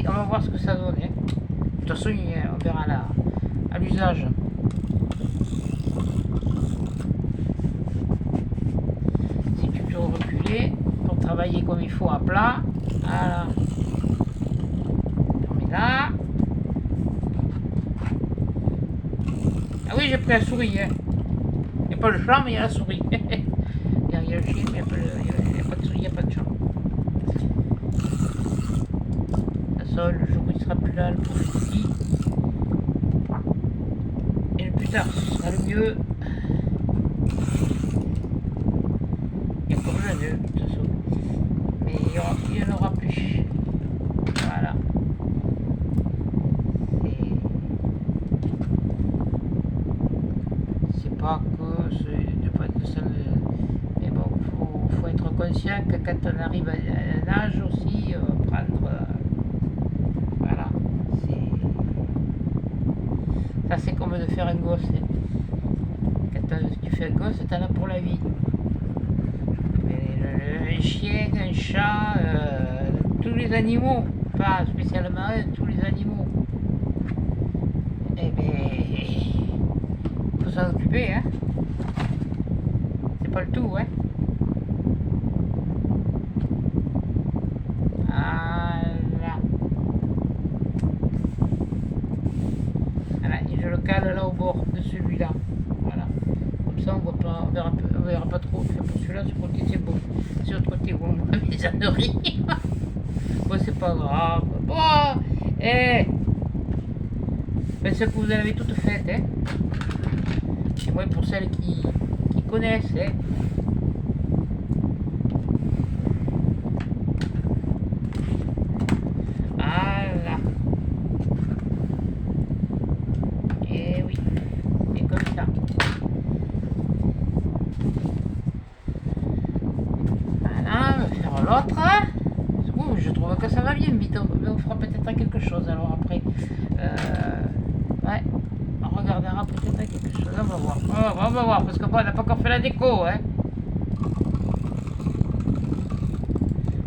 On va voir ce que ça donne. Hein. De toute façon, on verra à l'usage. Si tu peux reculer pour travailler comme il faut à plat. Voilà. On met là. Ah oui, j'ai pris la souris. Hein. Il n'y a pas le chat, mais il y a la souris. Il y a le chien, mais il n'y a pas de souris, il n'y a pas de chat. Le jour où il sera plus là, le pauvre ici. Et le plus tard, ce sera le mieux. Il y a encore jeune, de toute façon. Mais il n'y en aura plus. Voilà. C'est pas que c'est mais bon, faut être conscient que quand on arrive à un âge aussi, prendre. Ça c'est comme de faire un gosse. Hein. Quand tu fais un gosse, t'en as pour la vie. Mais un chien, un chat, tous les animaux, pas spécialement un, tous les animaux. Eh bien, faut s'en occuper, hein. C'est pas le tout, hein. Je le cale là au bord de celui-là. Voilà. Comme ça, on verra pas trop. Pour celui-là, ce côté, c'est bon. C'est l'autre côté où on voit mes âneries. Bon, c'est pas grave. Bon, Est-ce que vous en avez toutes faites, hein? Et moi, pour celles qui connaissent, hein. Voilà. Et oui, c'est comme ça. Voilà, on va faire l'autre. Ouh, je trouve que ça va bien vite. On fera peut-être quelque chose alors après. Ouais, on regardera peut-être quelque chose. On va voir. On va voir parce qu'on n'a pas encore fait la déco, hein.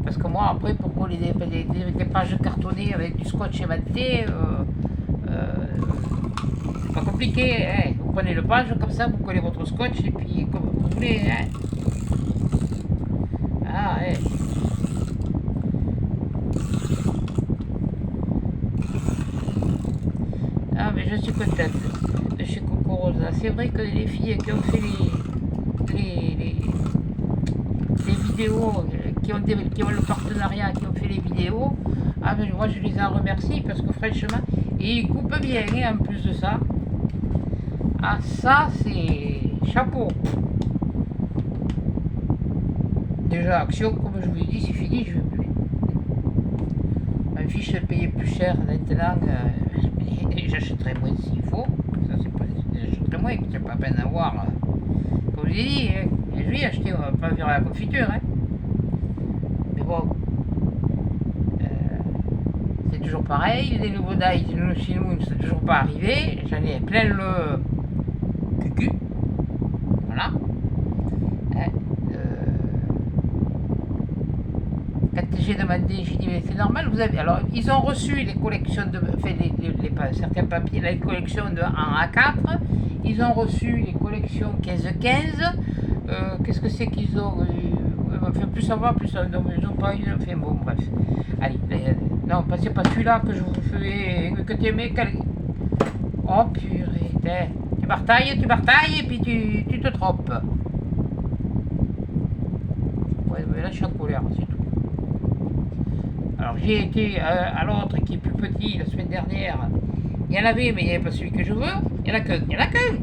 Parce que moi, après, pour coller des pages cartonnées avec du scotch ématé, c'est pas compliqué, hein. Vous prenez le page comme ça, vous collez votre scotch et puis comme vous voulez, hein. Ah, ouais. Ah, mais je suis contente de chez Coco Rosa. C'est vrai que les filles qui ont fait les vidéos, qui ont le partenariat, qui ont fait les vidéos, ah, mais moi je les en remercie parce que franchement, ils coupent bien, hein, en plus de ça. Ah, ça c'est chapeau. Déjà, Action, comme je vous l'ai dit, c'est fini, je ne veux plus. Ma fiche de payer plus cher maintenant, j'achèterai moins s'il faut. Ça, c'est pas, j'achèterai moins, que c'est pas à peine à voir. Comme je l'ai dit, hein, je vais acheter, on va pas faire la confiture. Hein. Mais bon, c'est toujours pareil. Les nouveaux dailles chez nous ne sont toujours pas arrivés. J'en ai plein le cucu. Voilà. Quand j'ai demandé, j'ai dit mais c'est normal, vous avez. Alors ils ont reçu les collections de. Enfin, certains papiers, les collections de en A4, ils ont reçu les collections 15-15. Qu'est-ce que c'est qu'ils ont enfin, plus ça va, plus ça. Non, ils n'ont pas eu. Enfin bon, bref. Allez, non, c'est pas celui-là que je vous fais. Que tu aimais. Oh purée, tu batailles et puis tu te trompes. Ouais, mais là je suis en colère, c'est tout. Alors j'ai été à l'autre qui est plus petit la semaine dernière. Il y en avait, mais il n'y avait pas celui que je veux. Il n'y en a qu'un. Il n'y en a qu'un.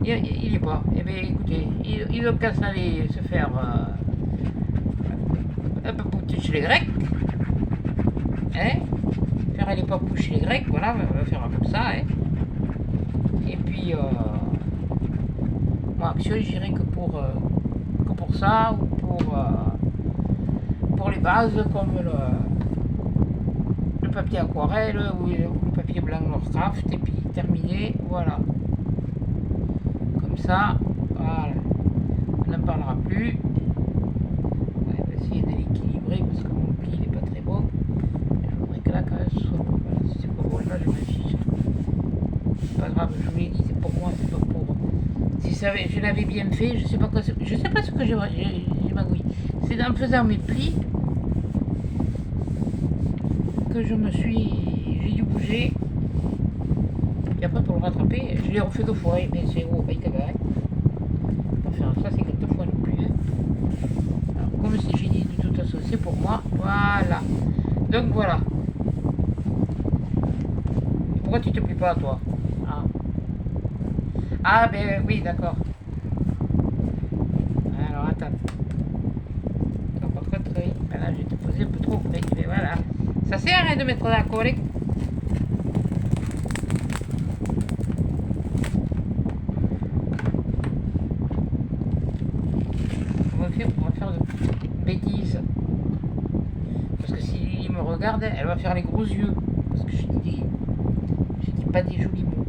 Il n'est pas. Eh bien écoutez, il a qu'à aller se faire un peu pousser chez les Grecs. Hein? Faire les papous chez les Grecs, voilà, on va faire comme ça. Hein? Et puis, moi, Action, je dirais que pour ça, ou pour les bases comme le papier aquarelle ou le papier blanc Warcraft, et puis terminé, voilà. Comme ça, voilà. On n'en parlera plus. On va essayer de l'équilibrer parce que mon pli n'est pas très bon. Je voudrais que la case soit bon. Voilà, si c'est pas bon, là je m'en fiche. C'est pas grave, je vous l'ai dit, c'est pour moi, c'est pas pour. Si je l'avais bien fait, je sais pas ce que j'ai magouillé. C'est en faisant mes plis que j'ai dû bouger. Et après pour le rattraper, je l'ai refait 2 fois, mais c'est au baïkaga. Pas faire ça, c'est 4 fois non plus. Hein. Alors, comme c'est fini, de toute façon, c'est pour moi. Voilà. Donc voilà. Et pourquoi tu te plais pas, toi? Ah, ben oui, d'accord. Alors, attends. Par contre, oui. Ben là, je vais te poser un peu trop près. Mais voilà. Ça sert à rien de mettre la collecte. On va faire de bêtises. Parce que si Lily me regarde, elle va faire les gros yeux. Parce que je dis pas des jolis mots.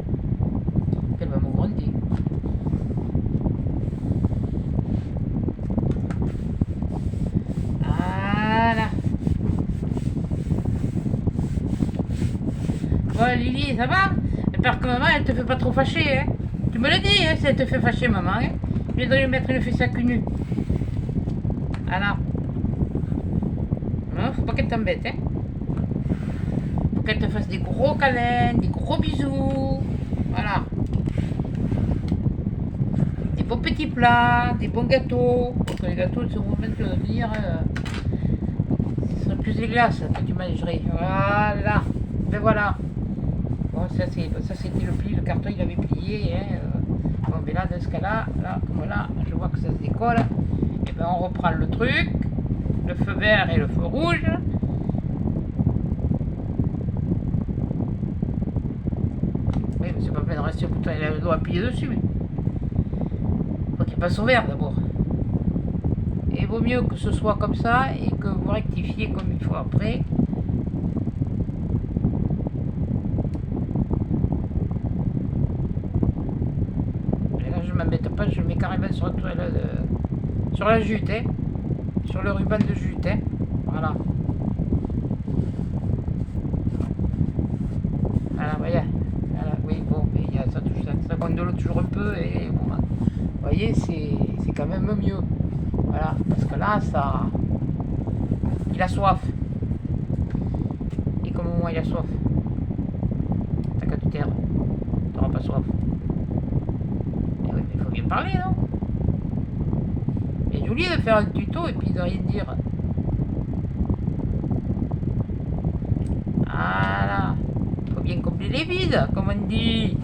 Elle va me gronder. Voilà. Bon, Lily, ça va? J'espère que maman, elle te fait pas trop fâcher, hein? Tu me le dis, hein, si elle te fait fâcher, maman, hein? Je vais lui mettre une fesse à cul nu. Voilà. Non, faut pas qu'elle t'embête, hein? Faut qu'elle te fasse des gros câlins, des gros bisous. Voilà. Des beaux petits plats, des bons gâteaux. Parce que les gâteaux, ce moment de venir, ce serait plus des glaces que tu mangerais. Voilà. Ben voilà. Bon, Bon, ça c'était le pli, le carton il avait plié. Hein, bon, mais là, dans ce cas-là, là, comme là, je vois que ça se décolle. Et ben on reprend le truc, le feu vert et le feu rouge. Oui, mais c'est pas peine de rester au bouton, il a le doigt appuyé dessus. Faut qu'il passe au vert d'abord. Et il vaut mieux que ce soit comme ça et que vous rectifiez comme il faut après. Et là, je m'embête pas, je mets carrément sur la jute, hein, sur le ruban de jute. Hein, voilà. Voilà, voyez. Voilà, oui, bon, mais il y a, ça gondole toujours un peu et bon, vous voyez, c'est quand même mieux. Voilà, parce que là, ça... Il a soif. Et comme moi, il a soif. T'as qu'à te taire. T'auras pas soif. Mais oui, mais il faut bien parler, non? Et j'ai oublié de faire un tuto et puis de rien dire. Voilà. Il faut bien combler les vides, comme on dit.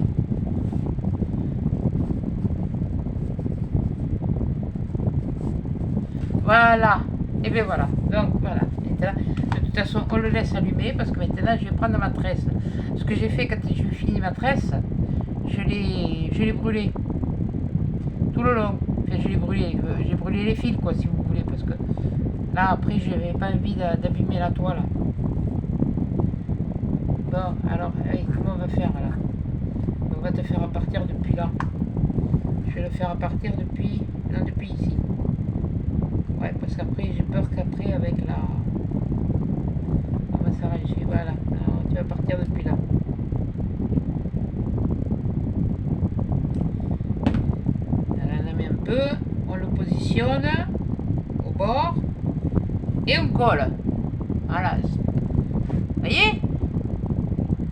Voilà. Et bien voilà. Donc voilà. Maintenant, de toute façon, on le laisse allumer parce que maintenant, je vais prendre ma tresse. Ce que j'ai fait quand j'ai fini ma tresse, je l'ai brûlé tout le long. Enfin, je l'ai brûlé. J'ai brûlé les fils, quoi, si vous voulez, parce que là, après, je n'avais pas envie d'abîmer la toile. Bon, alors, allez, comment on va faire là? On va te faire à partir depuis là. Je vais le faire à partir depuis... Non, depuis ici. Ouais, parce qu'après, j'ai peur qu'après, avec la... On va s'arranger, voilà. Alors, tu vas partir depuis là. Alors, on la met un peu, on le positionne au bord et on colle. Voilà. Vous voyez?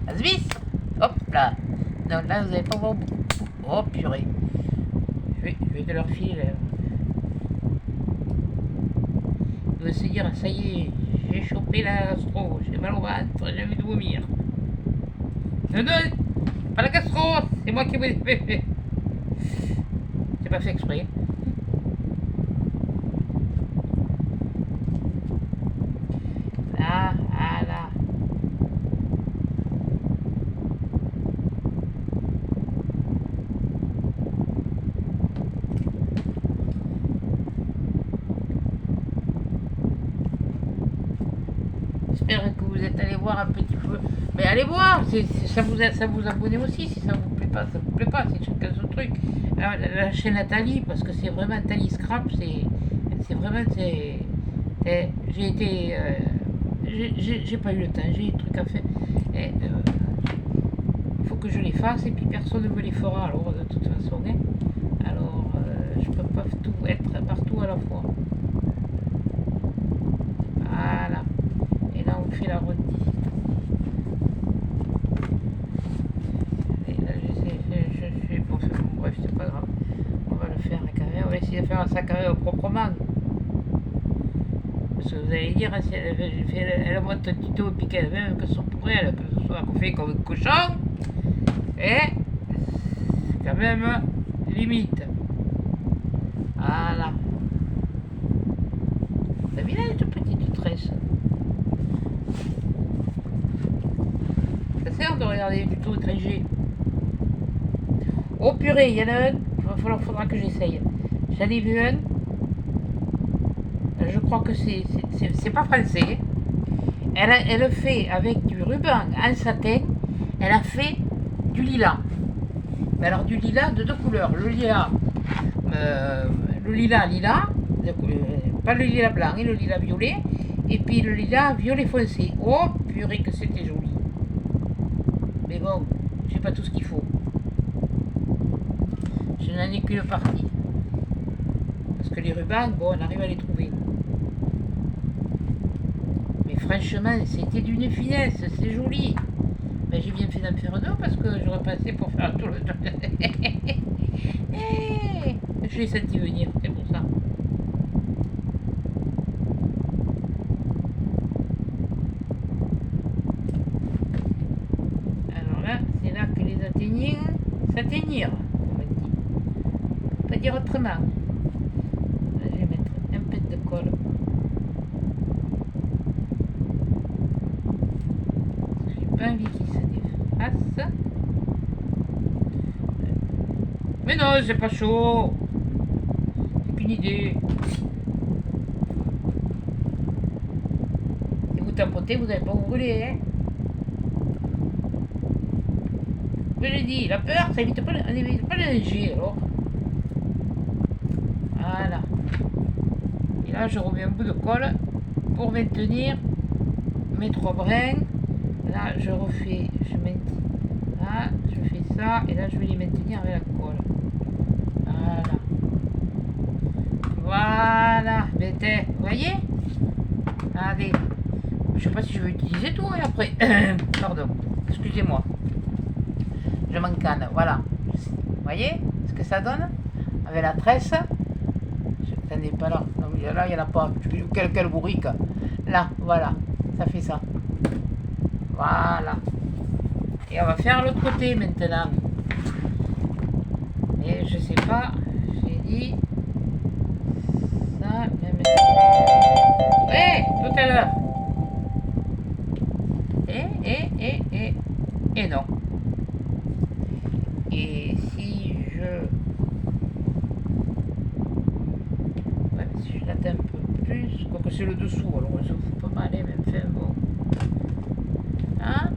Ça se visse. Hop là. Donc là, vous n'avez pas voir... Oh, purée. Je vais de leur filer. Ils vont se dire, ça y est, j'ai chopé la gastro, j'ai mal au ventre, j'ai envie de vomir. Non, non, pas la gastro, c'est moi qui vous l'ai fait. C'est pas fait exprès. Là, là. J'espère que vous êtes allé voir un petit peu. Mais allez voir, ça vous abonnez aussi si ça vous plaît pas, ça vous plaît pas, c'est chacun son truc. Alors, la chaîne Nathalie, parce que c'est vraiment Thalie Scrap, c'est vraiment, j'ai été, j'ai pas eu le temps, j'ai des trucs à faire. Il faut que je les fasse et puis personne ne me les fera alors de toute façon. Hein. Alors, je peux pas tout être partout à la fois. Voilà. Et là, on fait la rôtie. Et là, je suis pour faire. Bref, c'est pas grave. On va le faire à carré. On va essayer de faire un sac carré proprement. Parce que vous allez dire, si elle monte un tuto et puis qu'elle même que ce soit pour elle, que ce soit fait comme un cochon. Et c'est quand même limite. Voilà. T'as vu là, cette petite tresse? Ça sert de regarder du tuto étranger. Oh purée, il y en a un. Il faudra que j'essaye. J'en ai vu un. Je crois que c'est pas français. Elle fait avec du ruban en satin. Elle a fait du lilas. Mais alors du lilas de deux couleurs. Le lilas lilas. Pas le lilas blanc, et le lilas violet. Et puis le lilas violet foncé. Oh purée que c'était joli. Mais bon, j'ai pas tout ce qu'il faut. Je n'en ai qu'une partie. Parce que les rubans, bon, on arrive à les trouver. Mais franchement, c'était d'une finesse, c'est joli. Mais j'ai bien fait d'en faire deux parce que j'aurais passé pour faire tout le temps. Je l'ai senti venir, c'est pour ça. Alors là, s'atteignir, s'atteignir, on dit. On peut pas dire autrement. Je vais mettre un peu de colle. J'ai pas envie qu'il se défasse. Mais non, c'est pas chaud. C'est qu'une idée. Si vous tapotez, vous n'allez pas vous brûler, hein. Je l'ai dit, la peur, ça évite pas le danger, alors. Voilà. Et là, je remets un peu de colle pour maintenir mes 3 brins. Là, je refais, je maintiens. Là, je fais ça, et là, je vais les maintenir avec la colle. Voilà. Voilà. Mais vous voyez? Allez. Je sais pas si je vais utiliser tout, et après. Pardon. Excusez-moi. Je m'encane, voilà. Vous voyez ce que ça donne? Avec la tresse. Ça n'est pas là. Non, mais là, il n'y en a pas. Quel bourrique. Là, voilà. Ça fait ça. Voilà. Et on va faire l'autre côté maintenant. Et je sais pas. J'ai dit. Ça. Tout à l'heure. Et non. Et si je l'attends un peu plus, quoique c'est le dessous, alors ça vous fout pas mal, même fait bon. Hein?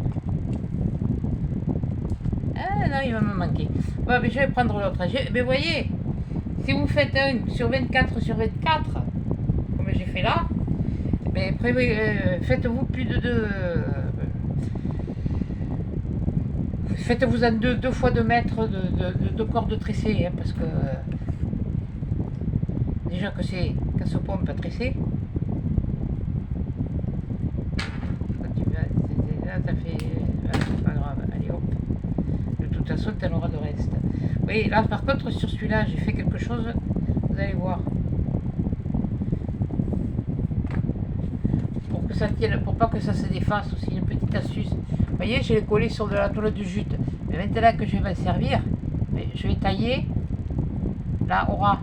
Ah non, il va me manquer. Bon, mais je vais prendre l'autre. Mais vous voyez, si vous faites un sur 24 sur 24, comme j'ai fait là, mais faites-vous plus de deux. Faites-vous en deux fois 2 mètres de corde tressée, hein, parce que déjà que c'est casse-pompe à tresser. Là, ça fait. C'est pas grave, allez hop. De toute façon, tu en auras de reste. Oui, là par contre, sur celui-là, j'ai fait quelque chose, vous allez voir. Pour que ça tienne, pour pas que ça se défasse aussi, une petite astuce. Vous voyez, je l'ai collé sur de la toile de jute. Mais maintenant que je vais m'en servir, je vais tailler la aura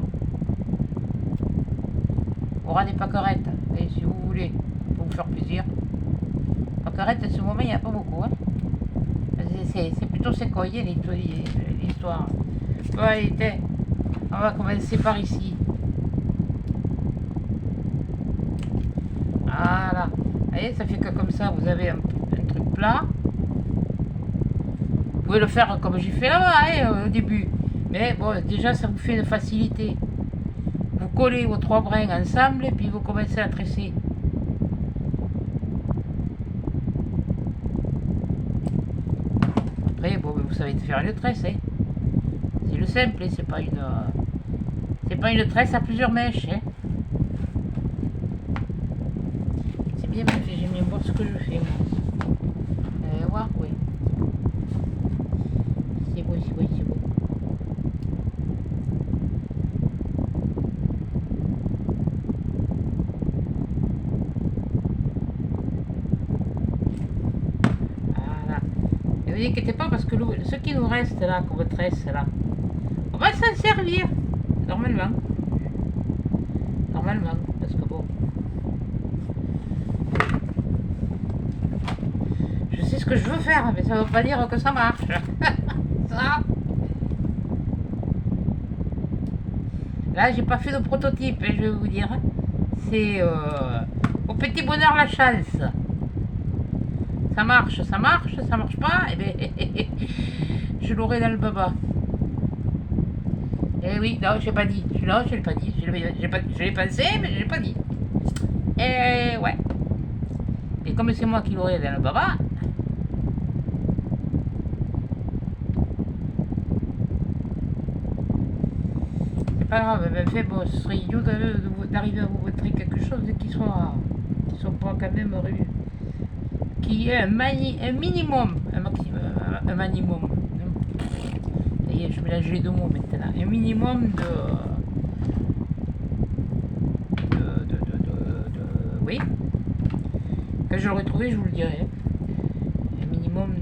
des pâquerettes. Et si vous voulez, pour vous faire plaisir. Pâquerettes, à ce moment, il n'y en a pas beaucoup. Hein. C'est plutôt séquoier l'histoire. Bon, allez, on va commencer par ici. Voilà. Vous voyez, ça fait que comme ça, vous avez un truc plat. Vous pouvez le faire comme j'ai fait là-bas, hein, au début. Mais bon, déjà, ça vous fait une facilité. Vous collez vos 3 brins ensemble et puis vous commencez à tresser. Après, bon, vous savez faire une tresse, hein. C'est le simple, hein, c'est pas une tresse à plusieurs mèches, hein. C'est bien, j'aime bien voir ce que je fais, moi. Voir, oui. C'est beau, c'est beau, c'est beau. Voilà. Ne vous inquiétez pas parce que ce qui nous reste là, comme tresse là, on va s'en servir. Normalement. Normalement, parce que bon. Je sais ce que je veux faire, mais ça ne veut pas dire que ça marche. Ça. Là, j'ai pas fait de prototype, je vais vous dire. C'est au petit bonheur la chance. Ça marche pas, et bien, je l'aurai dans le baba. Eh oui, non, j'ai pas dit. Non, je l'ai pas dit. Je l'ai pensé, mais je l'ai pas dit. Et ouais. Et comme c'est moi qui l'aurai dans le baba. C'est pas grave, ben fait, bon, ce serait idiot d'arriver à vous montrer quelque chose qui soit pas quand même qui est un minimum, un minimum. Ça y est, je mélange les 2 mots maintenant. Un minimum oui. Quand je l'aurai trouvé, je vous le dirai. Un minimum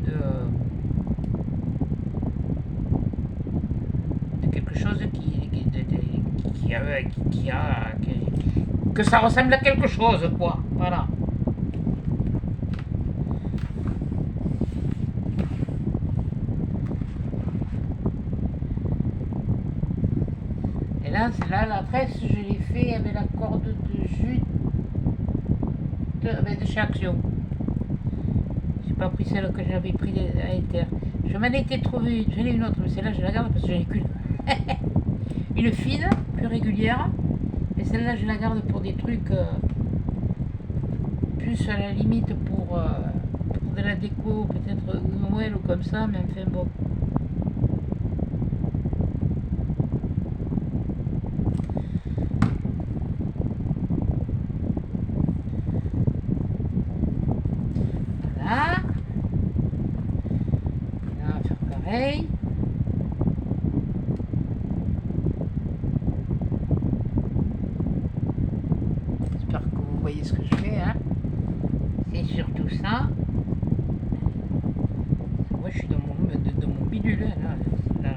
que ça ressemble à quelque chose, quoi. Voilà. Et là, la tresse, je l'ai fait avec la corde de jute de chez Action. J'ai pas pris celle que j'avais pris à Ether. Je m'en étais trouvé une, j'en ai une autre, mais celle-là, je la garde parce que j'en ai qu'une. Une fine, plus régulière. Et celle-là, je la garde pour des trucs plus à la limite pour de la déco, peut-être Noël ou comme ça, mais enfin bon. Voilà. Là, on va faire pareil. J'espère que vous voyez ce que je fais, hein. C'est surtout ça. Moi, je suis dans mon bidule, là. Là,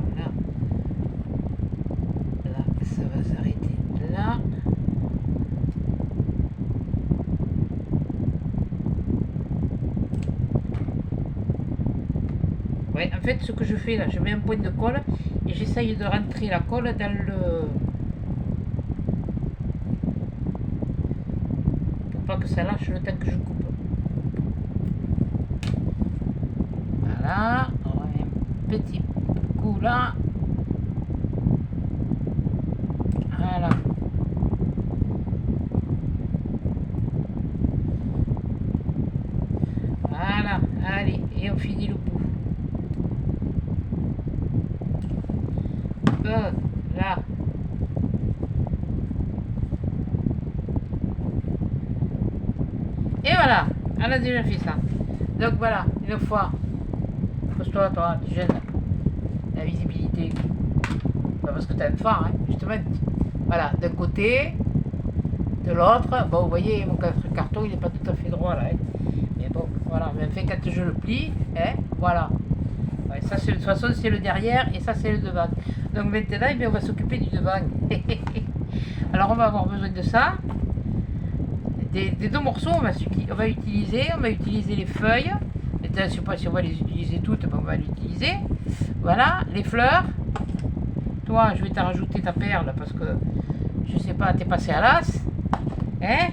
ça va s'arrêter là. Ouais, en fait, ce que je fais là, je mets un point de colle et j'essaye de rentrer la colle dans le... pour pas que ça lâche le temps que je coupe. Voilà, on va un petit coup là. Voilà. Voilà, allez, et on finit le bout. Là. Et voilà, on a déjà fait ça. Donc voilà, une fois. Pose-toi, toi, tu gênes. La visibilité. Pas parce que t'as un phare, hein, justement. Voilà, d'un côté, de l'autre. Bon, vous voyez, mon carton, il n'est pas tout à fait droit là. Hein. Mais bon, voilà. Mais enfin, quand je le plie, hein, voilà. Ouais, ça, de toute façon, c'est le derrière et ça, c'est le devant. Donc maintenant, eh bien, on va s'occuper du devant. Alors, on va avoir besoin de ça. Des deux morceaux, on va utiliser les feuilles. Je ne sais pas si on va les utiliser toutes, mais on va les utiliser. Voilà, les fleurs. Toi, je vais t'en rajouter ta perle parce que, je sais pas, t'es passé à l'as. Hein?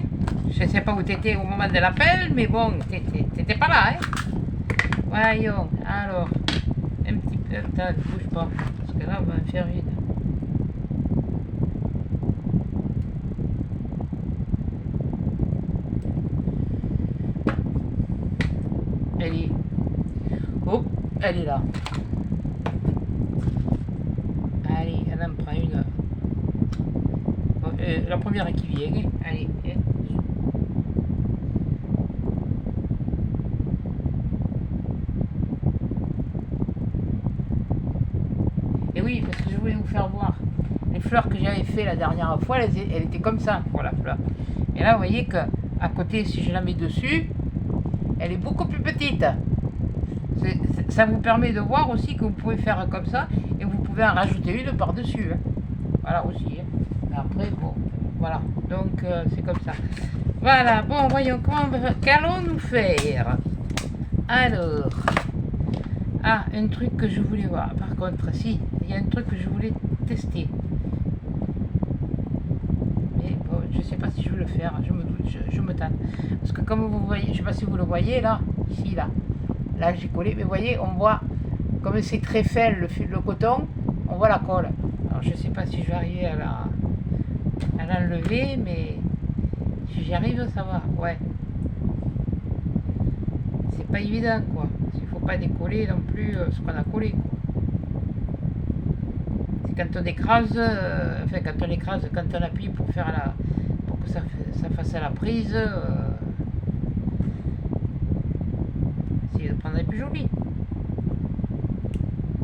Je sais pas où t'étais au moment de l'appel, mais bon, t'étais pas là, hein? Voyons, alors, un petit peu, attends, ne bouge pas, parce que là, on va en faire une. Elle est... Oh, elle est là. Allez, elle en prend une. Bon, la première qui vient, hein. Allez. Hein. Et oui, parce que je voulais vous faire voir. Les fleurs que j'avais fait la dernière fois, elles étaient comme ça, pour la fleur. Et là, vous voyez que à côté, si je la mets dessus, elle est beaucoup plus petite. Ça vous permet de voir aussi que vous pouvez faire comme ça et vous pouvez en rajouter une par-dessus. Hein. Voilà aussi. Hein. Après, bon, voilà. Donc, c'est comme ça. Voilà, bon, voyons comment qu'allons-nous faire. Alors, ah, un truc que je voulais voir. Par contre, si, il y a un truc que je voulais tester. Mais bon, je sais pas si je vais le faire. Je me doute, je me tente. Parce que comme vous voyez, je sais pas si vous le voyez là, ici, là. Là, j'ai collé, mais vous voyez, on voit, comme c'est très fin le coton, on voit la colle. Alors, je sais pas si je vais arriver à l'enlever, mais si j'y arrive, ça va, ouais. C'est pas évident, quoi. Il faut pas décoller non plus ce qu'on a collé, quoi. C'est quand on écrase, enfin, quand on écrase, quand on appuie pour faire pour que ça fasse la prise, de prendre les plus jolies.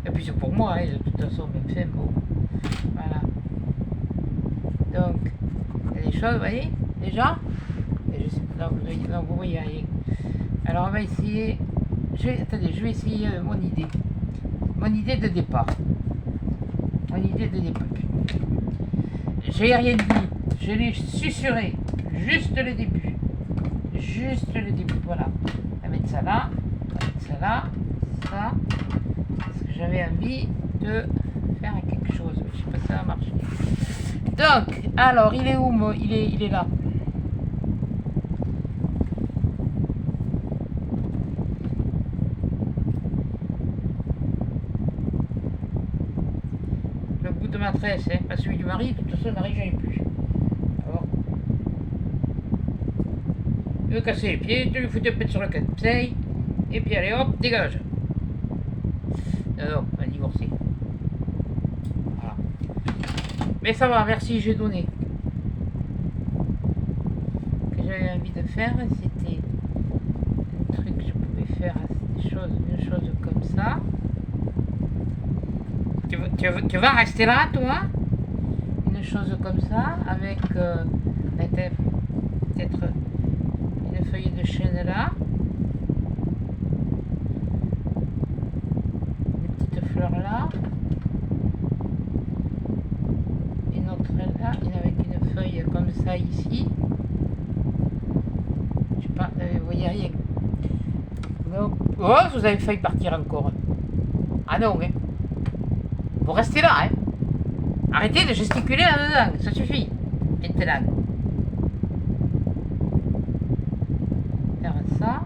Et puis c'est pour moi, hein, de toute façon, même fait, bon. Voilà. Donc, il y a des choses, vous voyez, déjà. Et je sais, là, vous voyez rien. Alors, on va essayer. Attendez, je vais essayer mon idée. Mon idée de départ. Mon idée de départ. j'ai rien dit. Je l'ai susurré. Juste le début. Juste le début, voilà. On va mettre ça là. On va mettre ça là. Ça. Parce que j'avais envie de faire quelque chose. Je sais pas si ça va marcher. Donc, alors, il est où moi il est là. Le bout de ma tresse, hein, pas celui du mari. De toute façon, le mari, j'en ai plus. Alors, il veut casser les pieds, tu lui fous un peu sur le conseil, et puis allez hop, dégage. Non, on va divorcer. Voilà. Mais ça va, merci, j'ai donné. Ce que j'avais envie de faire, c'était un truc que je pouvais faire, une chose comme ça. Tu vas rester là, toi? Une chose comme ça, avec peut-être une feuille de chêne là. Une petite fleur là. Une autre là, avec une feuille comme ça ici. Je sais pas, vous voyez rien. Oh, vous avez failli partir encore. Ah non, hein. Vous restez là, hein. Arrêtez de gesticuler là-dedans, ça suffit. Maintenant. Faire ça.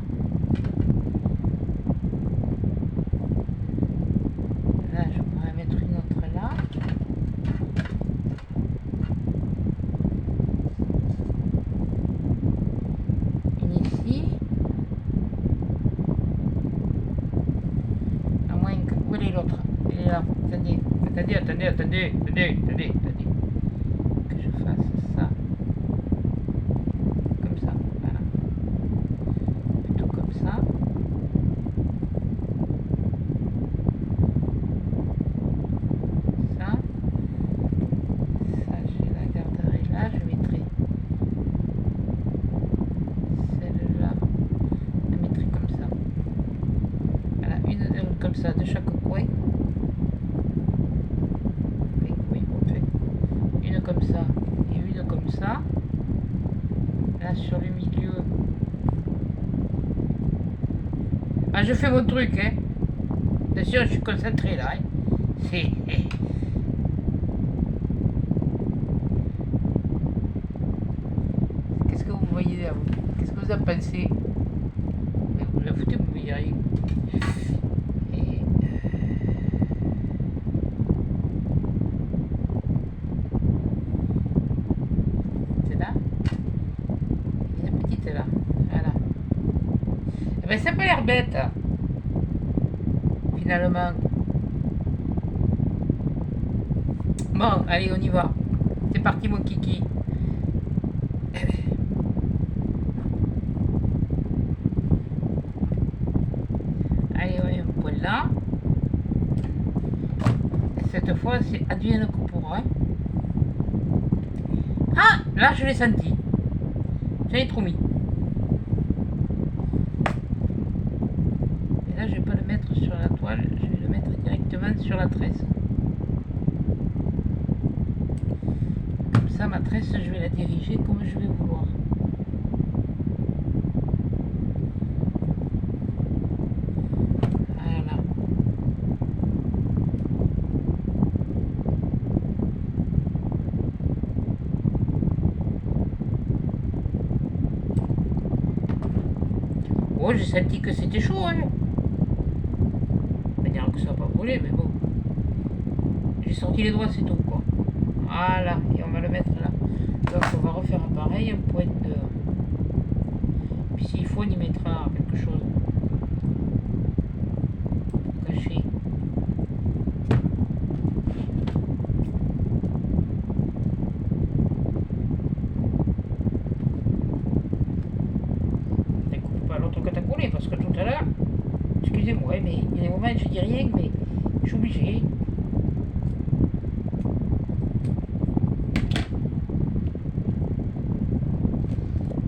Là, je pourrais mettre une autre là. Une ici. À moins que... Où est l'autre? Il est là. Attendez. Que je fasse ça. Comme ça, voilà. Plutôt comme ça. Ça. Ça, je la garderai là. Je mettrai celle-là. Je la mettrai comme ça. Voilà, une comme ça de chaque coin. Comme ça et une comme ça. Là sur le milieu. Ah, je fais mon truc, hein. Bien sûr, je suis concentré là. Hein. C'est. Qu'est-ce que vous voyez là, vous? Qu'est-ce que vous en pensez? Mais vous la foutez, vous voyez rien. Là. Voilà. Eh ben, ça n'a pas l'air bête, finalement. Bon, allez, on y va. C'est parti, mon kiki. Allez, on met un point là. Cette fois, c'est advienne que pourra. Ah, là, je l'ai senti. J'en ai trop mis. Et là, je vais pas le mettre sur la toile, je vais le mettre directement sur la tresse. Comme ça, ma tresse, je vais la diriger comme je vais vouloir. Voilà. Oh, j'ai senti que c'était chaud, hein. Dire que ça n'a pas brûlé, mais bon. J'ai sorti les doigts, c'est tout, quoi. Voilà, et on va le mettre là. Donc on va refaire pareil, un point de... Puis s'il faut, on y mettra quelque chose. Caché. Découpe pas l'autre que t'as collé, parce que tout à l'heure... Excusez-moi, mais il y a des moments où je dis rien, mais je suis obligé.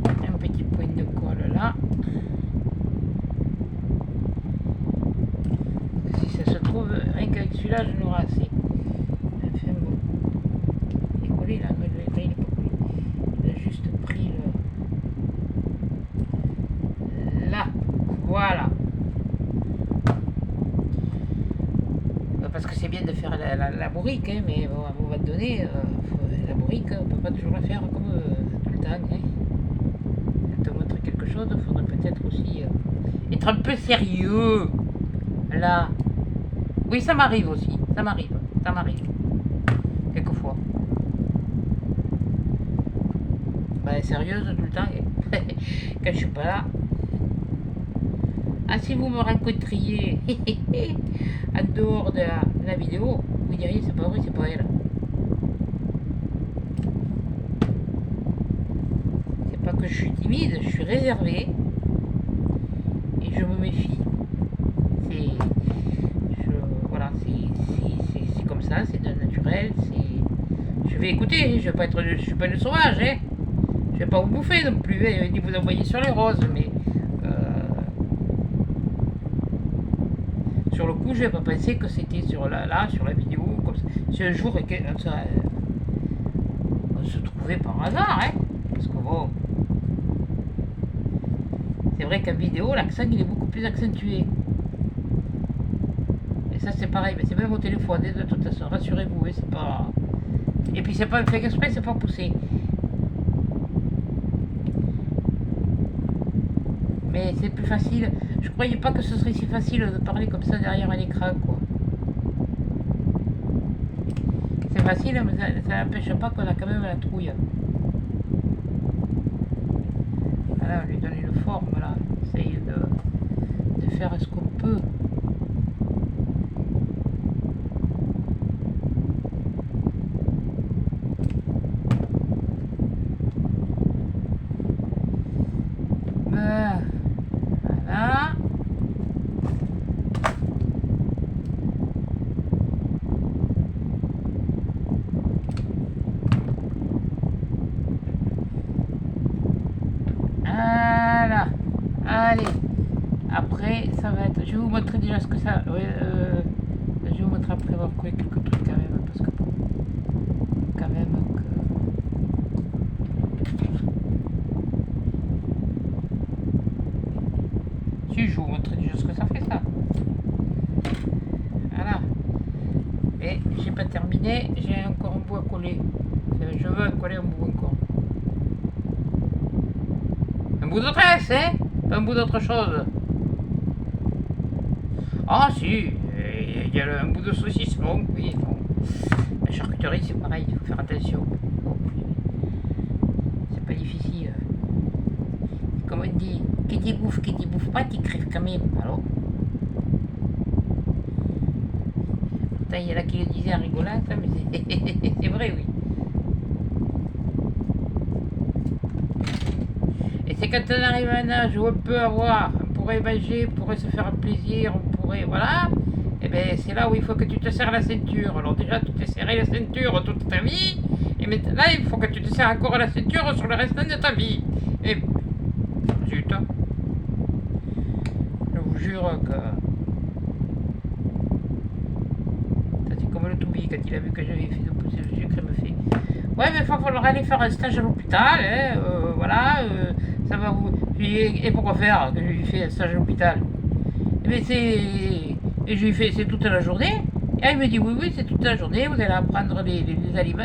Un petit point de colle là. Si ça se trouve, rien qu'avec celui-là, je n'aurai assez. Enfin bon. Il est collé là. la bourrique, hein, mais bon, à un moment donné, la bourrique, on peut pas toujours la faire comme tout le temps. Hein. Elle te montre quelque chose, il faudrait peut-être aussi être un peu sérieux. Là. Oui, ça m'arrive aussi. Ça m'arrive. Ça m'arrive. Quelquefois. Ben, sérieuse tout le temps. Hein. Quand je suis pas là. Ah, si vous me rencontriez en dehors de la vidéo, vous diriez c'est pas vrai, c'est pas elle. C'est pas que je suis timide, je suis réservée et je me méfie. Voilà, c'est comme ça, c'est de naturel. Je vais écouter, je suis pas une sauvage, hein. Je vais pas vous bouffer non plus, hein, ni vous envoyer sur les roses, mais sur le coup, je n'ai pas pensé que c'était sur là, sur la vidéo, comme ça. Si un jour on se trouvait par hasard, hein, parce que bon, c'est vrai qu'en vidéo, l'accent il est beaucoup plus accentué. Et ça c'est pareil, mais c'est même au téléphone, hein, de toute façon, rassurez-vous, hein, c'est pas. Et puis c'est pas fait exprès, c'est pas poussé. Mais c'est plus facile. Je croyais pas que ce serait si facile de parler comme ça derrière un écran, quoi. C'est facile, mais ça n'empêche pas qu'on a quand même la trouille. Voilà, on lui donne une forme, là. On essaye de faire ce qu'on peut. Voilà. Voilà. Allez. Après, ça va être... Je vais vous montrer déjà ce que ça... je vais vous montrer après avoir trouvé quelques trucs quand même. Parce que bon... Quand même que... Si, je vais vous montrer déjà ce que ça fait, ça. Voilà. Et j'ai pas terminé. J'ai encore un bout à coller. Je veux coller un bout encore. Un bout de tresse, hein? Pas un bout d'autre chose. Ah si, il y a un bout de saucisson, oui. Bon. La charcuterie, c'est pareil, il faut faire attention. Bon, c'est pas difficile. Comme on dit, qui dit bouffe pas, t'y crèves quand même. Alors pourtant, il y en a qui le disaient en rigolant, ça, mais c'est vrai, oui. Et c'est quand on arrive à un âge où on peut avoir, on pourrait manger, on pourrait se faire un plaisir, on pourrait, voilà, et bien c'est là où il faut que tu te serres la ceinture. Alors déjà, tu t'es serré la ceinture toute ta vie, et maintenant, il faut que tu te serres encore la ceinture sur le restant de ta vie. Et zut, je vous jure que... Ça c'est comme le Toubi, quand il a vu que j'avais fait de pousser le sucre, il me fait... Ouais, mais il va falloir aller faire un stage à l'hôpital, hein, voilà, ça va vous... Et pourquoi faire que je lui fais un stage à l'hôpital? Mais c'est... Et je lui fais, c'est toute la journée. Et il me dit, oui, c'est toute la journée, vous allez apprendre les aliments.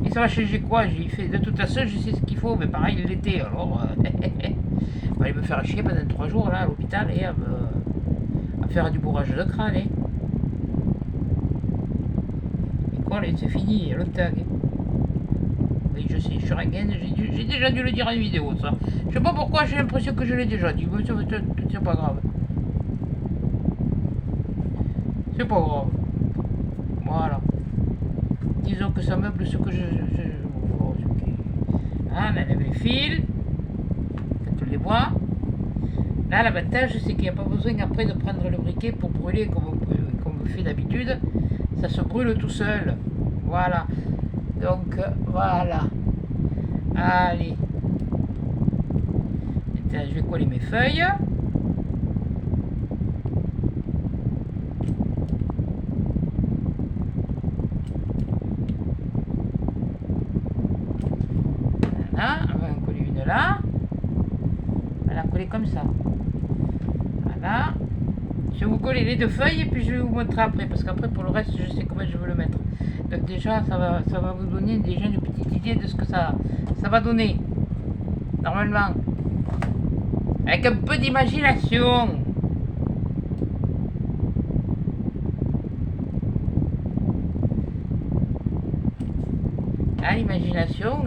Et ça va changer quoi? J'ai fait, de toute façon, je sais ce qu'il faut, mais pareil, l'été, alors... on va aller me faire chier pendant 3 jours, là, à l'hôpital, et à faire du bourrage de crâne, hein. C'est fini, il y a longtemps. Oui, je sais, je suis rengaine, j'ai déjà dû le dire en vidéo, ça. Je sais pas pourquoi, j'ai l'impression que je l'ai déjà dit, mais c'est pas grave. C'est pas grave. Voilà. Disons que ça meuble ce que Ah, on enlève les fils. Quand on les voit. Là, l'avantage, c'est qu'il n'y a pas besoin après de prendre le briquet pour brûler comme on fait d'habitude. Ça se brûle tout seul. Voilà. Donc, voilà. Allez. Maintenant, je vais coller mes feuilles. Voilà. On va en coller une là. On va la coller comme ça. Voilà. Je vais vous coller les deux feuilles et puis je vais vous montrer après. Parce qu'après, pour le reste, je sais comment je veux le mettre. Donc déjà, ça va vous donner déjà une petite idée de ce que ça va donner. Normalement. Avec un peu d'imagination. Ah, l'imagination,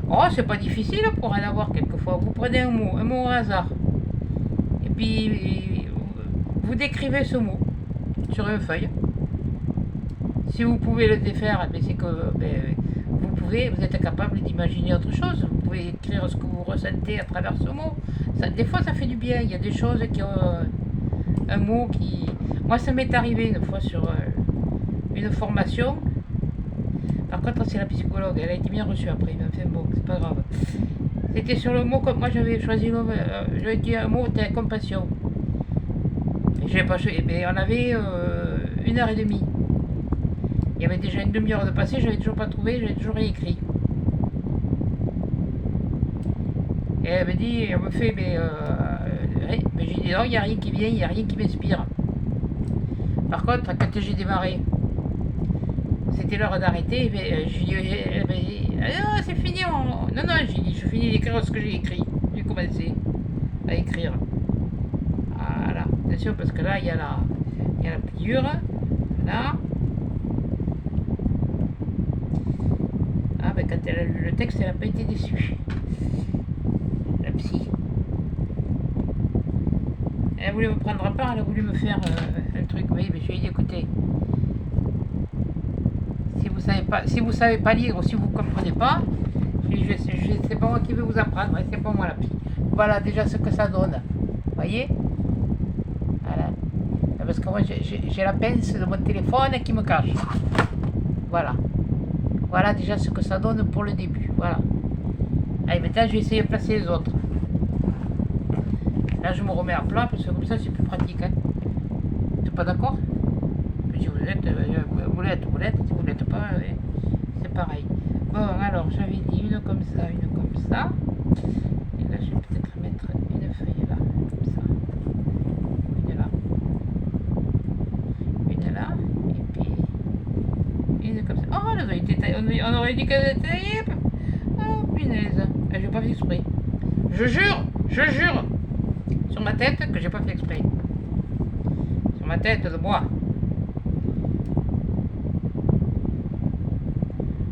oh, c'est pas difficile pour en avoir quelquefois. Vous prenez un mot au hasard. Et puis, vous décrivez ce mot sur une feuille. Si vous pouvez le défaire, c'est que vous êtes capable d'imaginer autre chose. Vous pouvez écrire ce que vous ressentez à travers ce mot. Des fois, ça fait du bien. Il y a des choses qui ont un mot qui... Moi, ça m'est arrivé une fois sur une formation. Par contre, c'est la psychologue. Elle a été bien reçue après. Mais enfin, bon, c'est pas grave. C'était sur le mot... Moi, j'avais choisi j'avais dit un mot, c'était compassion. Et j'ai pas choisi. Mais on avait 1h30. Il y avait déjà une demi-heure de passé, j'avais toujours pas trouvé, j'avais toujours rien écrit. Et elle me dit, elle me fait, mais j'ai dit non, il n'y a rien qui vient, il n'y a rien qui m'inspire. Par contre, quand j'ai démarré, c'était l'heure d'arrêter, elle m'a dit, ah, c'est fini, non, j'ai dit, je finis d'écrire ce que j'ai écrit. J'ai commencé à écrire. Voilà, attention, parce que là, il y a la pliure, là. Quand elle a lu le texte, elle n'a pas été déçue. La psy. Elle voulait me prendre à part, elle a voulu me faire un truc. Oui, mais je lui ai dit, écoutez, si vous savez pas lire ou si vous comprenez pas, c'est pas moi qui vais vous apprendre, c'est pas moi la psy. Voilà déjà ce que ça donne. Vous voyez? Voilà. Parce que moi, j'ai la pince de mon téléphone qui me cache. Voilà. Voilà déjà ce que ça donne pour le début. Voilà. Allez, maintenant je vais essayer de placer les autres. Là je me remets à plat parce que comme ça c'est plus pratique. Hein. T'es pas d'accord? Si vous êtes, vous l'êtes. Si vous l'êtes pas, c'est pareil. Bon, alors j'avais dit une comme ça. Et là je vais peut-être mettre une feuille là. Comme ça. Une là. Et puis... Une comme ça. Oh, elle aurait été taillée. On aurait dit qu'elle était taillée. Oh, punaise. J'ai pas fait exprès. Je jure. Sur ma tête que j'ai pas fait exprès. Sur ma tête de bois.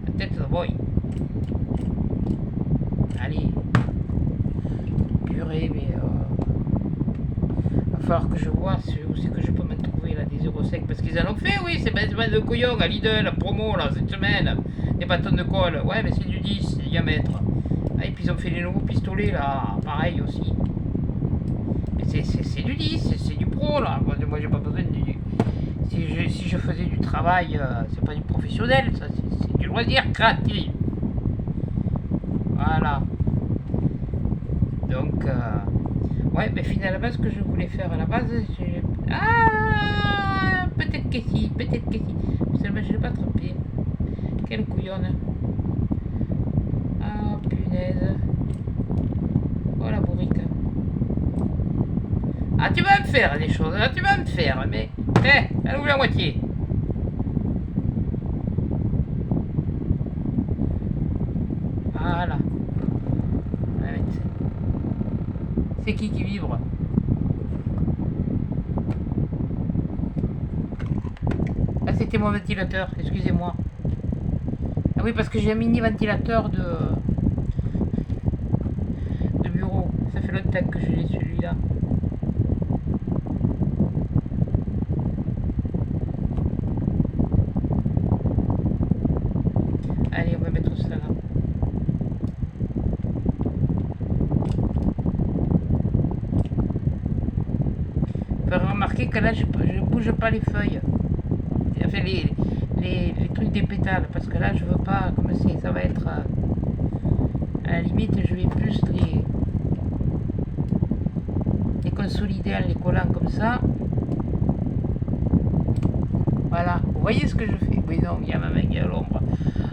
La tête de bois. Allez. Purée, mais... va falloir que je vois où c'est que je peux me trouver là des 0,5 parce qu'ils en ont fait, oui, c'est des bâtons de couillon à Lidl, la promo là, cette semaine, des bâtons de colle, ouais, mais c'est du 10 diamètre. Ah, et puis ils ont fait les nouveaux pistolets là, pareil aussi. Mais c'est du 10, c'est du pro là, moi j'ai pas besoin de... Si je faisais du travail, c'est pas du professionnel, ça c'est du loisir créatif. Voilà. Donc... ouais, mais finalement, ce que je voulais faire à la base, c'est... Ah, peut-être que si. Seulement, je ne l'ai pas attrapé. Quelle couillonne. Ah, punaise. Oh, la bourrique. Ah, tu vas me faire des choses. Ah, tu vas me faire, mais... elle ouvre la moitié. Voilà. C'est qui vibre? Ah, c'était mon ventilateur, excusez-moi. Ah oui, parce que j'ai un mini ventilateur de bureau. Ça fait longtemps que j'ai celui-là. Allez, on va mettre ça là. Vous pouvez remarquer que là, je bouge pas les feuilles. Enfin, les trucs des pétales. Parce que là, je veux pas, comme c'est, ça va être... à la limite, je vais plus les consolider en les collant comme ça. Voilà. Vous voyez ce que je fais? Oui, non, il y a ma main, il y a l'ombre.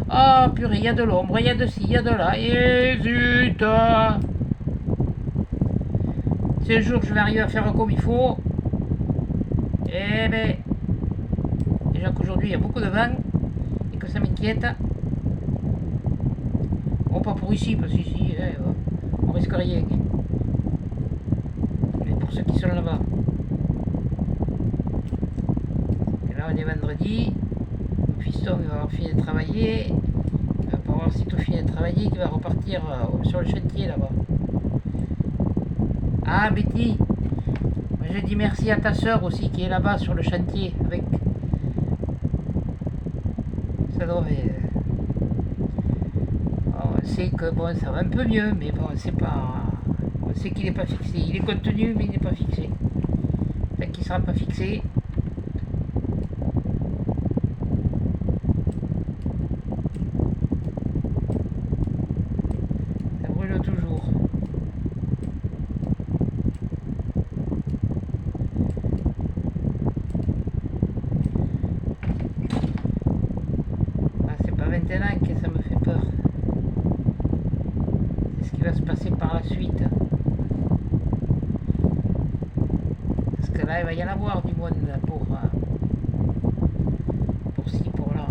Oh, purée, il y a de l'ombre, il y a de ci, il y a de là. Et zut! Si un jour je vais arriver à faire comme il faut... Eh ben, déjà qu'aujourd'hui il y a beaucoup de vent et que ça m'inquiète. Bon, pas pour ici, parce qu'ici, on risque rien. Mais pour ceux qui sont là-bas. Et là, on est vendredi. Le fiston il va avoir fini de travailler. Pour voir si tout fini de travailler, il va repartir sur le chantier là-bas. Ah, Betty, je dis merci à ta soeur aussi qui est là-bas sur le chantier avec. Ça devrait. On sait que bon, ça va un peu mieux, mais bon, c'est pas. On sait qu'il n'est pas fixé. Il est contenu, mais il n'est pas fixé. Tant qu'il ne sera pas fixé. Ça brûle toujours. Ah, c'est pas maintenant que ça me fait peur. C'est ce qui va se passer par la suite. Parce que là, il va y en avoir du monde pour ci, pour là.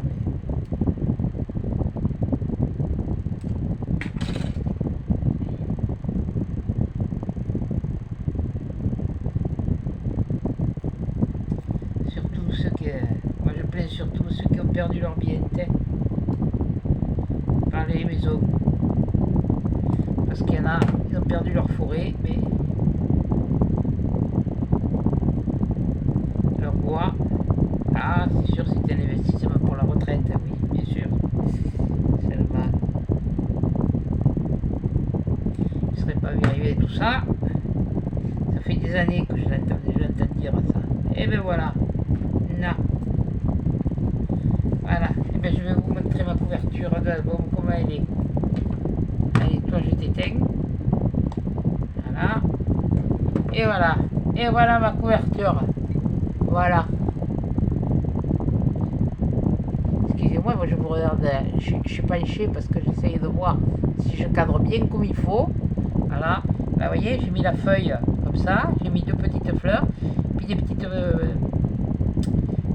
Surtout ceux qui. Moi, je plains surtout ceux qui ont perdu leur bien par les maisons. Parce qu'il y en a, ils ont perdu leur forêt, mais leur bois. Ah, c'est sûr, c'est un investissement pour la retraite, oui, bien sûr. Seulement, je ne serais pas vu arriver tout ça. Ça fait des années que je l'entends dire ça. Et ben voilà. Non. Voilà. Et ben je vais vous montrer ma couverture d'album, comment elle est. Allez, toi je t'éteins. Voilà. Et voilà. Et voilà ma couverture. Voilà. Excusez-moi, moi je vous regarde, je suis penché parce que j'essaye de voir si je cadre bien comme il faut. Voilà. Là, vous voyez, j'ai mis la feuille comme ça. J'ai mis deux petites fleurs. Puis des petites des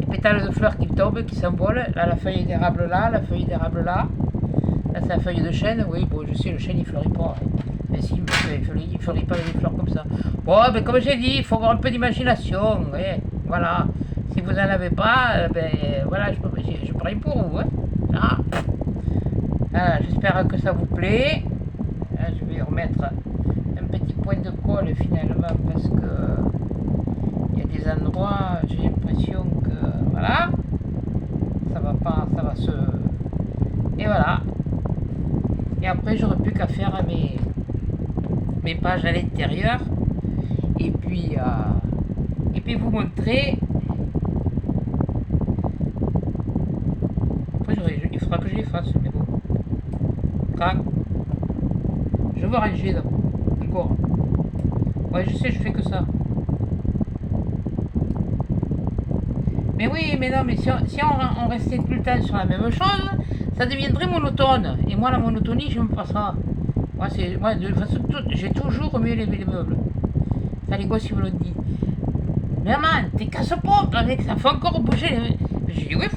pétales de fleurs qui tombent, qui s'envolent. Là, la feuille d'érable là, la feuille d'érable là. Là, c'est la feuille de chêne. Oui, bon, je sais, le chêne il fleurit pas. Mais si, il fleurit pas avec des fleurs comme ça. Bon, mais comme j'ai dit, il faut avoir un peu d'imagination. Voilà. Si vous n'en avez pas, ben voilà, je parie pour vous. Voilà. J'espère que ça vous plaît. Là, je vais remettre un petit point de colle finalement parce que il y a des endroits, j'ai l'impression que voilà, ça va pas, ça va se. Et voilà. Et après, j'aurais plus qu'à faire mes pages à l'intérieur et puis vous montrer. Après, il faudra que je les fasse, mais bon. Quand je veux ranger là. Encore. Ouais, je sais, je fais que ça. Mais oui, mais non, mais si on restait tout le temps sur la même chose, ça deviendrait monotone. Et moi, la monotonie, j'aime pas ça. Moi, de toute façon, j'ai toujours remué les meubles. Ça, les gosses, ils me l'ont dit. Maman, t'es casse-pompe avec ça, faut encore bouger. J'ai dit, oui,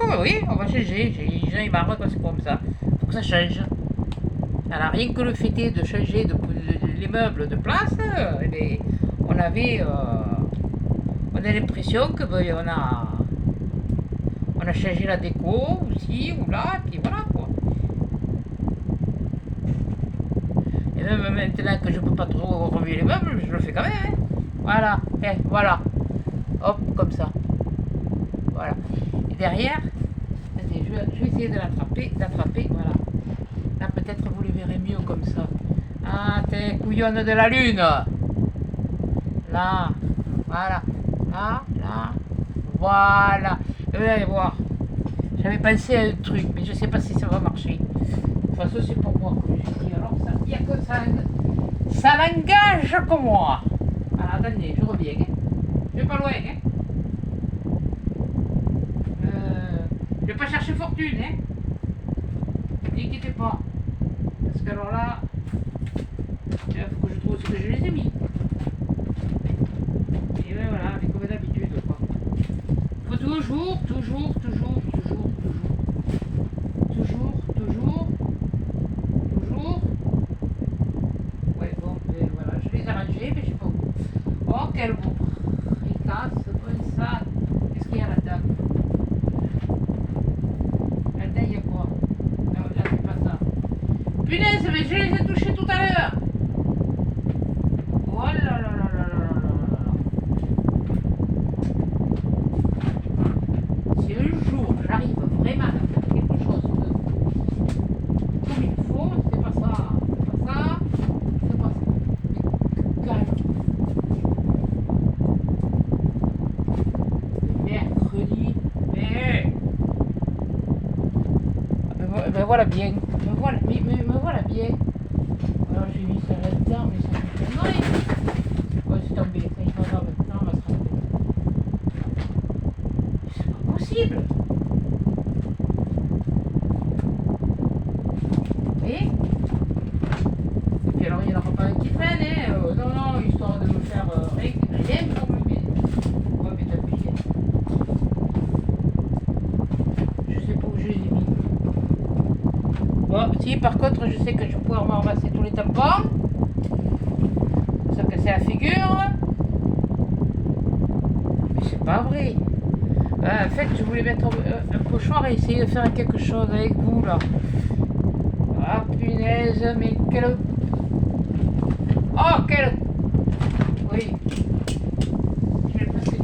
on va changer. J'en ai marre quand c'est comme ça. Faut que ça change. Alors, rien que le fait de changer les meubles de place, on a l'impression que on a changé la déco aussi, ou là, et puis voilà quoi. Et même maintenant que je peux pas trop remuer les meubles, je le fais quand même. Hein. Voilà, voilà. Hop, comme ça. Voilà. Et derrière, je vais essayer de l'attraper, voilà. Là, peut-être vous le verrez mieux comme ça. Ah, t'es couillonne de la lune. Là, voilà. Là, voilà. Et vous allez voir. J'avais pensé à un truc, mais je sais pas si ça va marcher. De toute façon, c'est pour moi que je dis. Alors, il n'y a que ça. Ça n'engage que moi. Alors, attendez, je reviens. Hein. Je vais pas loin. Hein. Je vais pas chercher fortune. Hein. N'inquiétez pas. Parce que alors là, il faut que je trouve ce que je les ai mis. Et ben voilà, mais comme d'habitude quoi. Toujours, toujours, toujours, toujours, toujours. Toujours, toujours. Toujours. Ouais, bon, voilà, je les ai rangés, mais je sais pas où. Oh, quel beau ricasse, comme ça. Qu'est-ce qu'il y a là-dedans? Là-dedans, il y a quoi? Non, là, c'est pas ça. Punaise, mais je les ai touchés tout à l'heure. Oh là là là là là là là là. Si un jour j'arrive vraiment à faire quelque chose comme il faut, c'est pas ça, c'est pas ça, c'est pas ça. Mais calme. Mercredi, mais. Me voilà bien, me voilà bien. Alors j'ai mis ça là-dedans, mais ça me fait noyer. Oh, c'est tombé, ça y est, pas grave, maintenant on va se rappeler. C'est pas possible. Vous voyez? Et puis alors il n'y en aura pas un qui traîne, hein. Non, non, histoire de me faire rien pour me mettre. Ouais, mais t'as payé. Je sais pas où je les ai mis. Bon, si par contre je sais que je vais pouvoir me ramasser tous les tampons. Ça casser la figure. Mais c'est pas vrai. En fait, je voulais mettre un pochoir et essayer de faire quelque chose avec vous là. Ah punaise, mais quelle. Oh, quelle. Oui. Je vais pas se dire.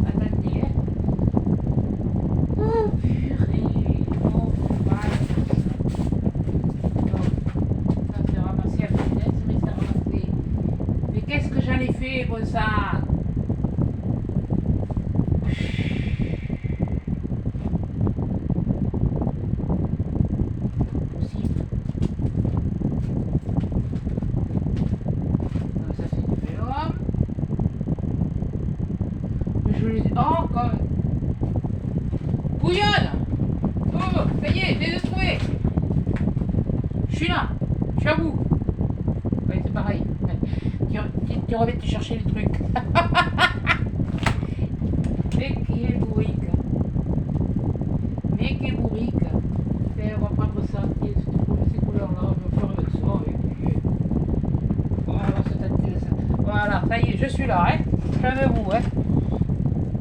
Attendez. Hein. Oh purée. Oh, voilà. Donc, ça s'est ramassé à punaise, mais ça ramassé. Mais qu'est-ce que j'en ai fait, bon ça? Oh, quand même. Bouillonne. Oh, ça y est, j'ai trouvé. Je suis là. Je suis à vous. Oui, c'est pareil. Tu reviens te chercher les trucs. Mais qui est bourrique. Mais qui est bourrique. Et on va prendre ça, ces couleurs-là, on va faire avec ça. Et puis, voilà, c'est intéressant. Voilà, ça y est, je suis là. Hein. Je suis avec vous. Hein.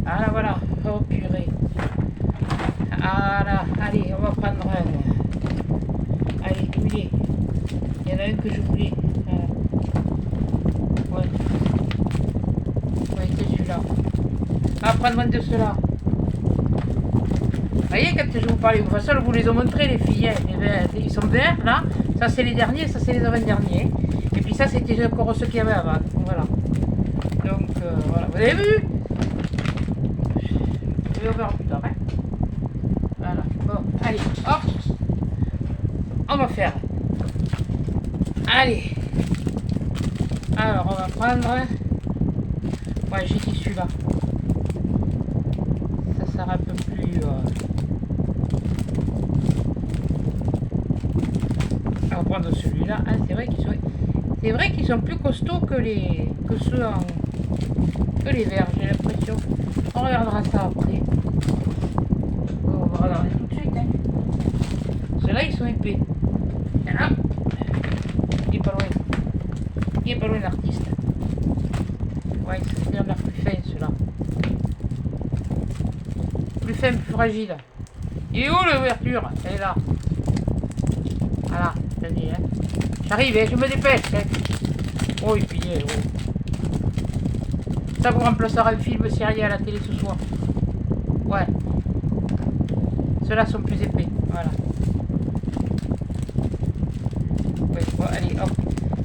Ah voilà, oh purée. Voilà, allez, on va prendre un. Allez, oui. Il y en a un que je voulais. Ouais. Ouais, c'est celui-là. On va prendre un de ceux-là. Vous voyez, quand je vous parlais, de toute façon, je vous les ai montrés, les filles. Hein. Ils sont verts, là. Ça, c'est les derniers, ça, c'est les avant-derniers. Et puis ça, c'était encore ceux qu'il y avait avant. Voilà. Donc, voilà. Vous avez vu? On verra plus tard, hein. Voilà, bon, allez, hop, on va faire. Allez, alors on va prendre, ouais, j'ai dit celui-là, ça sera un peu plus, on va prendre celui-là, hein, c'est vrai qu'ils sont plus costauds que ceux que les verts, j'ai l'impression. On regardera ça après. On va regarder tout de suite. Hein. Ceux-là, ils sont épais. Là. Il est pas loin. Il est pas loin l'artiste. Ouais, c'est bien l'air plus fin, ceux-là. Plus fin, plus fragile. Il est où l'ouverture? Elle est là. Voilà, attendez. Hein. J'arrive, hein, je me dépêche. Hein. Oh, et puis, oh. Ça vous remplacera un film série à la télé ce soir. Ouais. Ceux-là sont plus épais. Voilà. Ouais, bon, allez, hop.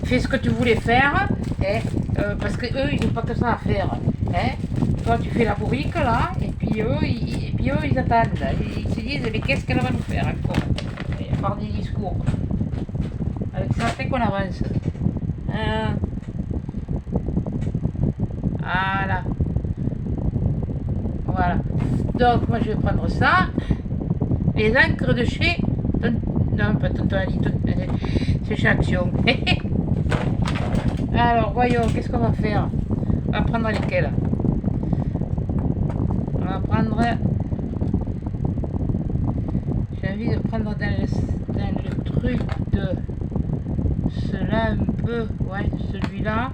Fais ce que tu voulais faire. Hein, parce que eux, ils n'ont pas que ça à faire. Hein. Toi, tu fais la bourrique, là. Et puis eux, ils attendent. Ils se disent, mais qu'est-ce qu'elle va nous faire encore? Et par des discours. Avec ça, fait qu'on avance. Hein. Voilà. Voilà. Donc, moi, je vais prendre ça. Les encres de chez... Non, pas Tonton Ali. C'est chez Action. Alors, voyons, qu'est-ce qu'on va faire? On va prendre lesquelles? va prendre... J'ai envie de prendre dans le truc de cela un peu, ouais, celui-là.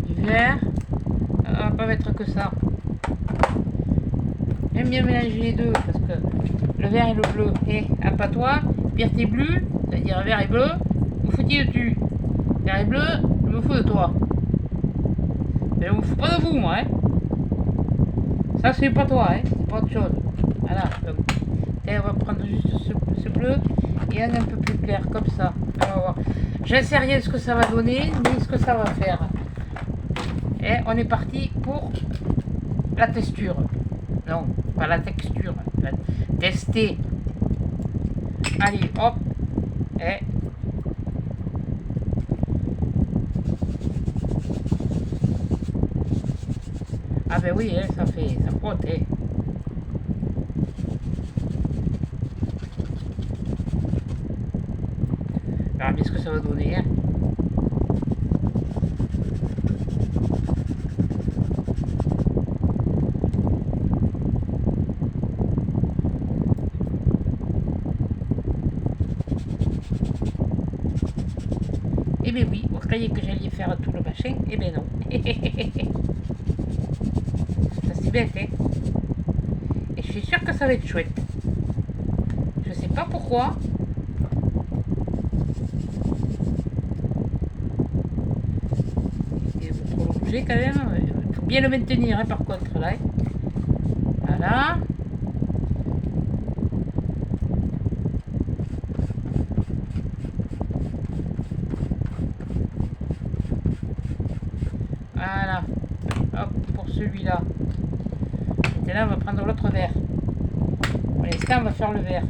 Du vert. On va pas mettre que ça. J'aime bien mélanger les deux parce que le vert et le bleu. Et à pas toi, vert et bleu, c'est-à-dire vert et bleu, vous foutez dessus. Vert et bleu, je me fous de toi. Mais je me fous pas de vous, moi, hein. Ça, c'est pas toi, hein. C'est pas autre chose. Voilà. Donc, et on va prendre juste ce bleu et un peu plus clair, comme ça. On va voir. Je ne sais rien ce que ça va donner, ni ce que ça va faire. Et on est parti pour la texture. Non, pas la texture. Tester. Allez, hop. Et... Ah ben oui, hein, ça frotte. Hein. On verra bien ce que ça va donner. Hein. Eh bien oui, vous croyez que j'allais faire tout le machin? Eh bien non. Ça c'est bête, hein. Et je suis sûre que ça va être chouette. Je sais pas pourquoi. Il faut trop le bouger quand même. Il faut bien le maintenir, hein, par contre, là. Voilà. Voilà. Hop, pour celui-là. Et là, on va prendre l'autre vert. Pour l'instant, on va faire le vert.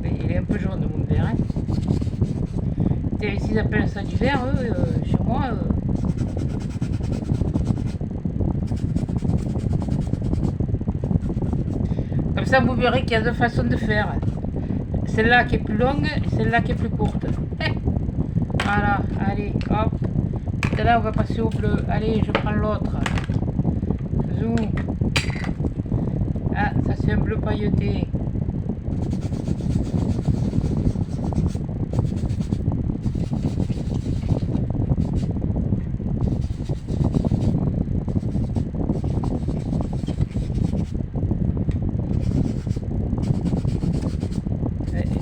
Oui, il est un peu jaune, mon vert. Hein. S'ils appellent ça du vert, chez moi... Comme ça, vous verrez qu'il y a deux façons de faire. Celle-là qui est plus longue et celle-là qui est plus courte. Voilà, allez, hop. Et là, on va passer au bleu. Allez, je prends l'autre. Zoom. Ah, ça c'est un bleu pailleté.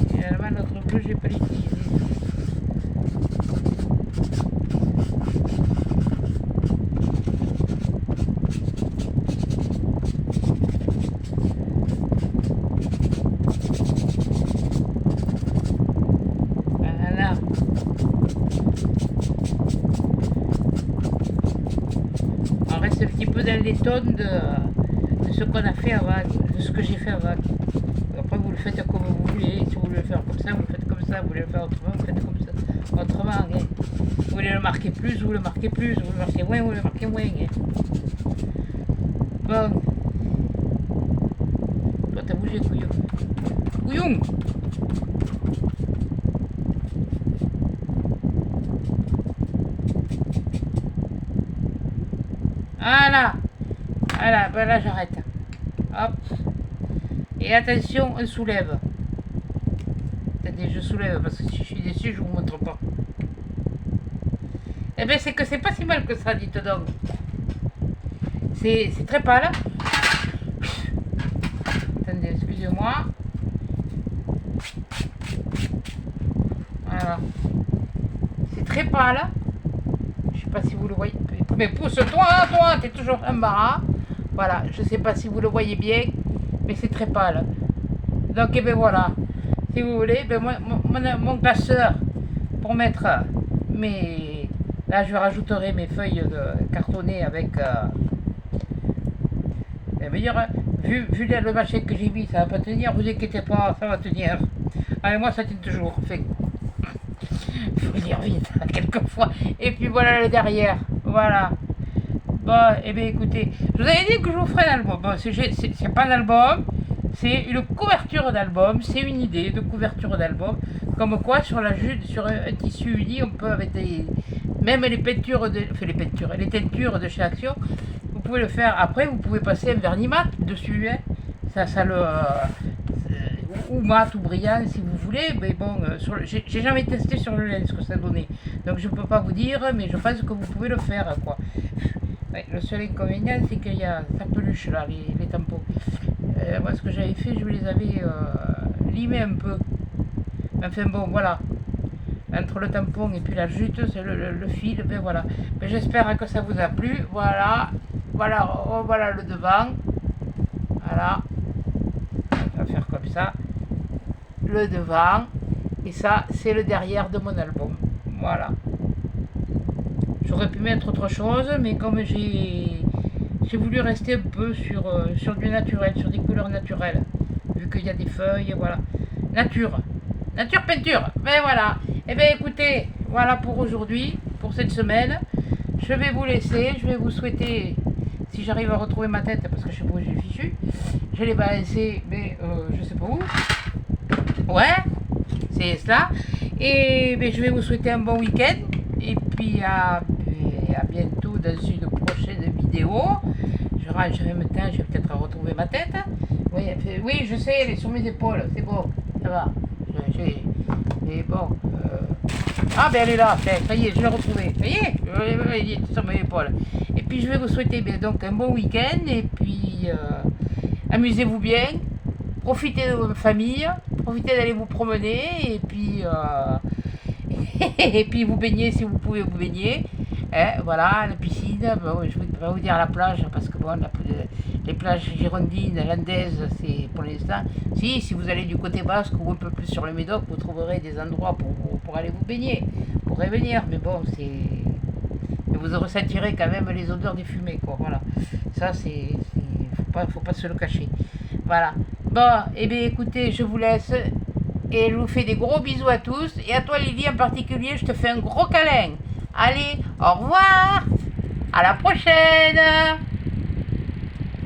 Finalement, notre bleu, j'ai pas l'utilisé. Voilà. On reste un petit peu dans les tonnes de ce qu'on a fait avant, de ce que j'ai fait avant. Après, vous le faites comme vous voulez. Si vous voulez le faire comme ça, vous le faites comme ça. Vous voulez le faire autrement, vous le faites comme ça. Autrement, hein. Vous voulez le marquer plus, vous le marquez plus. Vous le marquez moins, vous le marquez moins. Hein. Bon. Toi, t'as bougé, couillon. Couillon! Voilà. Voilà, ben là, j'arrête. Hop. Et attention, on soulève. Attendez, je soulève parce que si je suis déçu, je vous montre pas. Eh bien, c'est que c'est pas si mal que ça, dites donc. C'est très pâle. Attendez, excusez-moi. Voilà. C'est très pâle. Je sais pas si vous le voyez. Mais pousse-toi, hein, toi, t'es toujours embarras. Voilà, je sais pas si vous le voyez bien, mais c'est très pâle. Donc, eh ben voilà. Si vous voulez, ben mon classeur pour mettre mes... Là, je rajouterai mes feuilles de cartonnées avec... D'ailleurs, vu le machin que j'ai mis, ça va pas tenir, vous inquiétez pas, ça va tenir. Allez, moi, ça tient toujours. Fait... faut le dire vite, quelquefois. Et puis voilà le derrière. Voilà. Bon, eh bien écoutez, je vous avais dit que je vous ferai un album. Bon, c'est pas un album, c'est une couverture d'album, c'est une idée de couverture d'album Comme quoi, sur un tissu uni, on peut avec même les peintures, les teintures de chez Action, vous pouvez le faire. Après, vous pouvez passer un vernis mat dessus, hein. Ça le ou mat ou brillant si vous voulez, mais bon, j'ai jamais testé sur le lin ce que ça donnait, donc je peux pas vous dire, mais je pense que vous pouvez le faire, quoi. Ouais, le seul inconvénient, c'est qu'il y a ça peluche là, les tampons. Moi, ce que j'avais fait, je les avais limés un peu. Enfin bon, voilà. Entre le tampon et puis la jute, c'est le fil, ben voilà. Mais j'espère que ça vous a plu. Voilà, voilà, oh, voilà le devant. Voilà. On va faire comme ça. Le devant. Et ça, c'est le derrière de mon album. Voilà. J'aurais pu mettre autre chose, mais comme j'ai voulu rester un peu sur du naturel, sur des couleurs naturelles. Vu qu'il y a des feuilles, voilà. Nature peinture, mais voilà. Et bien écoutez, voilà pour aujourd'hui, pour cette semaine. Je vais vous laisser, je vais vous souhaiter, si j'arrive à retrouver ma tête, parce que je sais pas où j'ai fichu, je l'ai balancé, mais je sais pas où. Ouais, c'est cela. Et ben, je vais vous souhaiter un bon week-end. Et puis à bientôt dans une prochaine vidéo. Je rangerai le temps, je vais peut-être retrouver ma tête. Oui, je sais, elle est sur mes épaules, c'est bon, ça va. Mais bon. Ah ben elle est là, ça y est, je l'ai retrouvée. Ça y est, elle est sur mes épaules. Et puis je vais vous souhaiter donc un bon week-end. Et puis amusez-vous bien. Profitez de votre famille. Profitez d'aller vous promener. Et puis et puis vous baignez si vous pouvez vous baigner. Voilà, la piscine, bon, je ne vais pas vous dire la plage, parce que bon, les plages girondines, landaises, c'est pour l'instant. Si vous allez du côté basque ou un peu plus sur le Médoc, vous trouverez des endroits pour aller vous baigner, pour revenir. Mais bon, vous ressentirez quand même les odeurs des fumées, quoi. Voilà. Ça, faut pas se le cacher. Voilà. Bon, et bien écoutez, je vous laisse. Et je vous fais des gros bisous à tous. Et à toi, Lydie, en particulier, je te fais un gros câlin. Allez, au revoir. À la prochaine.